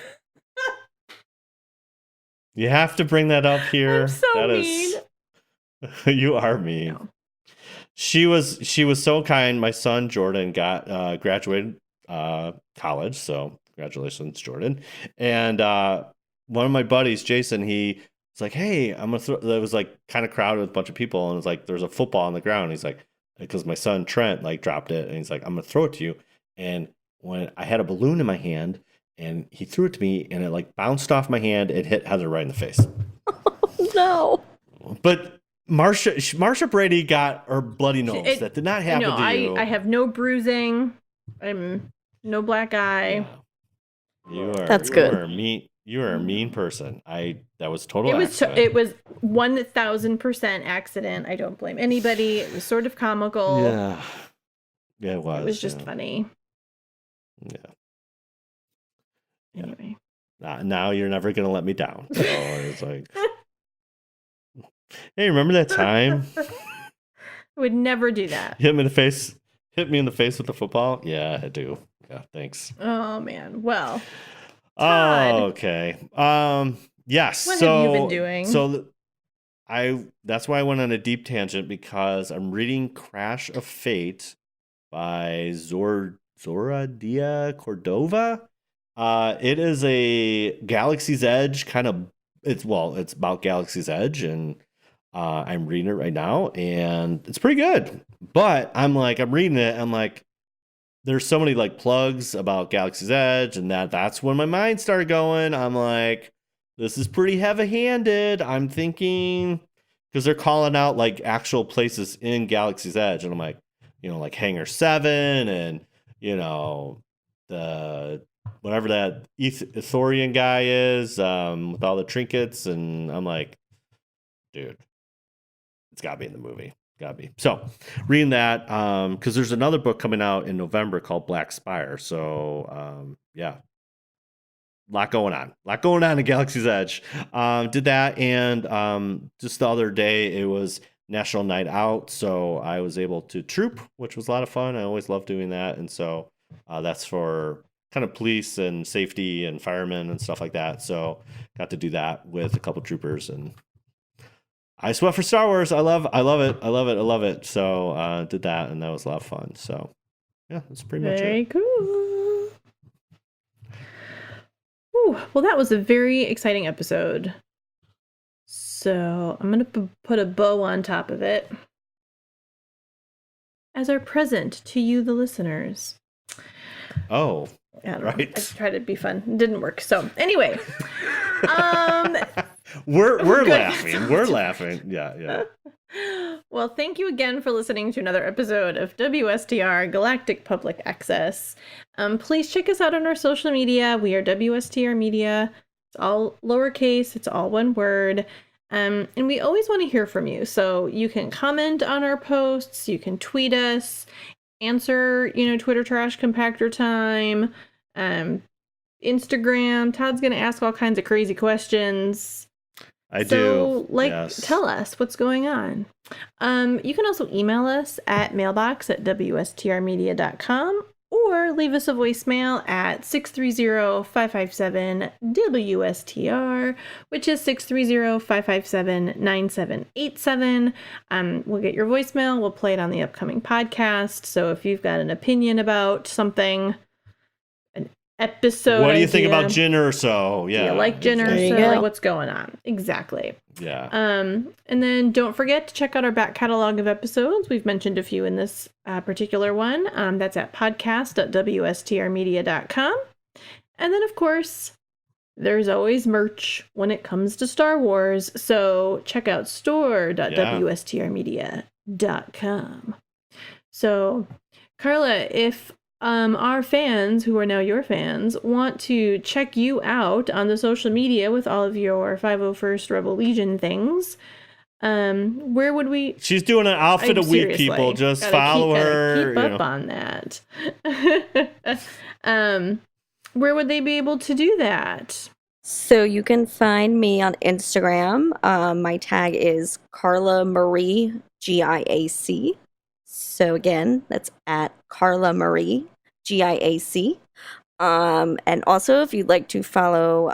You have to bring that up here. I'm so mean. You are mean. No. She was so kind. My son Jordan got graduated college, so congratulations, Jordan. And one of my buddies, Jason, he was like, "Hey, I'm gonna throw." It was like kind of crowded with a bunch of people, and it was like there's a football on the ground. He's like, because my son Trent like dropped it, and he's like, "I'm gonna throw it to you." And when I had a balloon in my hand, and he threw it to me, and it like bounced off my hand, it hit Heather right in the face. No. But Marsha Brady got her bloody nose. That did not happen to you. I have no bruising. I'm no black eye. You are. That's good. You are a mean person. That was total. It was 1,000% accident. I don't blame anybody. It was sort of comical. Yeah, it was. It was just funny. Yeah. Anyway. Now you're never gonna let me down. So it's like, hey, remember that time? I would never do that. Hit me in the face with the football. Yeah, I do. Yeah, thanks. Oh man. Well. Todd. Oh, okay. Yes. What so, have you been doing? So that's why I went on a deep tangent, because I'm reading Crash of Fate by Zoradia Cordova. It is a Galaxy's Edge kind of. It's about Galaxy's Edge, and I'm reading it right now, and it's pretty good. But I'm reading it. I'm like, there's so many like plugs about Galaxy's Edge, and that's when my mind started going. I'm like, this is pretty heavy-handed. I'm thinking, because they're calling out like actual places in Galaxy's Edge, and I'm like, like Hangar 7, and the whatever that Ithorian guy is, with all the trinkets, and I'm like, dude, it's gotta be in the movie. Gotta be. So reading that, because there's another book coming out in November called Black Spire. So yeah. Lot going on in Galaxy's Edge. Did that, and just the other day it was National Night Out, so I was able to troop, which was a lot of fun. I always love doing that, and so that's for kind of police and safety and firemen and stuff like that. So got to do that with a couple troopers, and I sweat for Star Wars. I love it. So did that, and that was a lot of fun. So yeah, that's pretty much it. Very cool. Ooh, well, that was a very exciting episode. So I'm going to put a bow on top of it as our present to you, the listeners. Oh, right. I tried to be fun. It didn't work. So anyway, we're laughing. We're laughing. Yeah. Well, thank you again for listening to another episode of WSTR Galactic Public Access. Please check us out on our social media. We are WSTR Media. It's all lowercase. It's all one word. And we always want to hear from you. So you can comment on our posts. You can tweet us. Answer, Twitter trash compactor time. Instagram. Todd's going to ask all kinds of crazy questions. I do. Yes. Tell us what's going on. You can also email us at mailbox@wstrmedia.com or leave us a voicemail at 630-557-WSTR, which is 630-557-9787. We'll get your voicemail. We'll play it on the upcoming podcast. So if you've got an opinion about something, episode. What do you think about Jyn Erso? Yeah. Do you like Jyn Erso? Like, what's going on? Exactly. Yeah. And then don't forget to check out our back catalog of episodes. We've mentioned a few in this particular one. That's at podcast.wstrmedia.com. And then, of course, there's always merch when it comes to Star Wars. So check out store.wstrmedia.com. So, Carla, if our fans, who are now your fans, want to check you out on the social media with all of your 501st Rebel Legion things, where would we... She's doing an outfit a week, people. Just follow her. Keep up on that. Where would they be able to do that? So you can find me on Instagram. My tag is Carla Marie, GIAC. So again, that's at Carla Marie, GIAC. And also, if you'd like to follow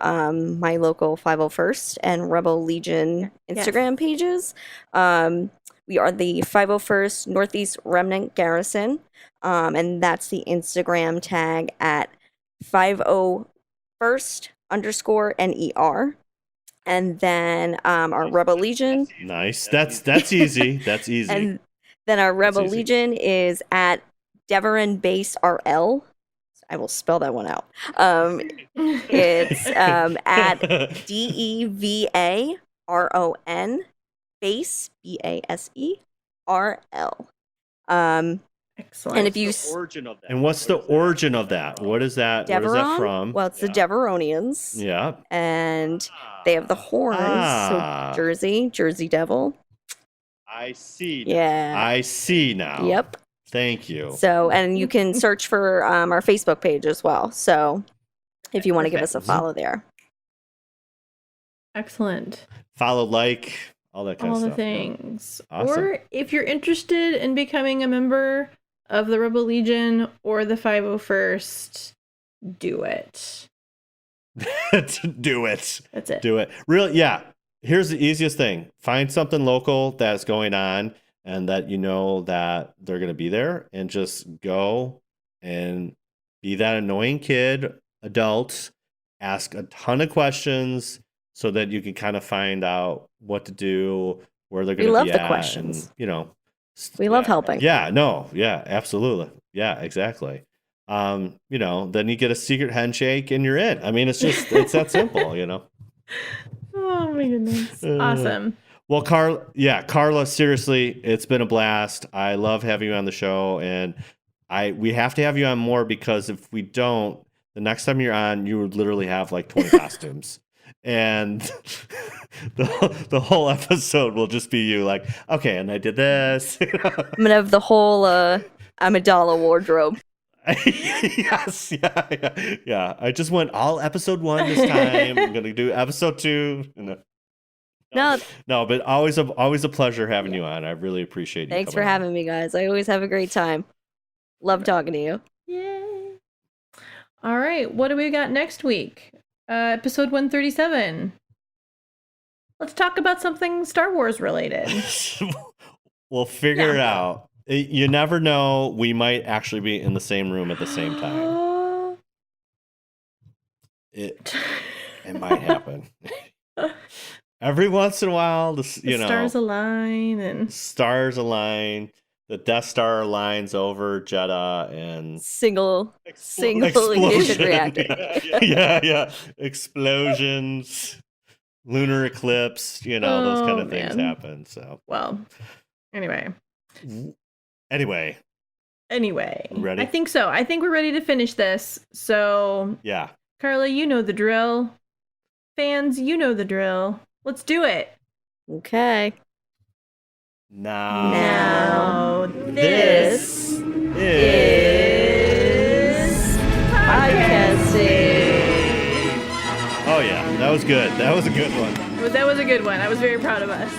my local 501st and Rebel Legion Instagram pages, we are the 501st Northeast Remnant Garrison, and that's the Instagram tag at 501st_NER. And then our Rebel Legion. Nice. That's easy. That's easy. And then our Rebel Legion is at Deveron Base RL. I will spell that one out. It's at DEVARON Base BASE RL. Excellent. And if you and what's the origin of that? What is that? Deveron? What is that from? Well, it's the Deveronians. Yeah. And they have the horns. So Jersey Devil. I see. Yeah. I see now. Yep. Thank you. So, and you can search for our Facebook page as well. So, if you want to give us a follow there. Excellent. Follow, like, all that kind of stuff. All the things. Awesome. Or if you're interested in becoming a member of the Rebel Legion or the 501st, do it. Do it. That's it. Do it. Really, yeah. Here's the easiest thing. Find something local that's going on and that you know that they're going to be there, and just go and be that annoying kid, adult, ask a ton of questions so that you can kind of find out what to do, where they're going to be at. We love the questions. And, we love helping. Yeah, no, yeah, absolutely. Yeah, exactly. Then you get a secret handshake and you're in. I mean, it's that simple, Oh my goodness. Awesome. Well, Carla, seriously, it's been a blast. I love having you on the show, and we have to have you on more, because if we don't, the next time you're on, you would literally have like 20 costumes. And the whole episode will just be you like, okay, and I did this. I'm going to have the whole Amidala wardrobe. Yes, yeah. I just went all episode 1 this time. I'm gonna do episode 2. No, but always a pleasure having you on. I really appreciate you. Thanks for having me, guys. I always have a great time. Love talking to you. Yay! All right, what do we got next week? Episode 137. Let's talk about something Star Wars related. We'll figure it out. You never know. We might actually be in the same room at the same time. It might happen. Every once in a while, stars align and stars align. The Death Star aligns over Jeddah and single ignition reactor. Yeah. Explosions, lunar eclipse. Those kind of things happen. So anyway. Ready? I think so. I think we're ready to finish this. So yeah, Carla, you know the drill. Fans, you know the drill. Let's do it. Okay. Now this is podcasting. Oh yeah, that was good. That was a good one. That was a good one. I was very proud of us.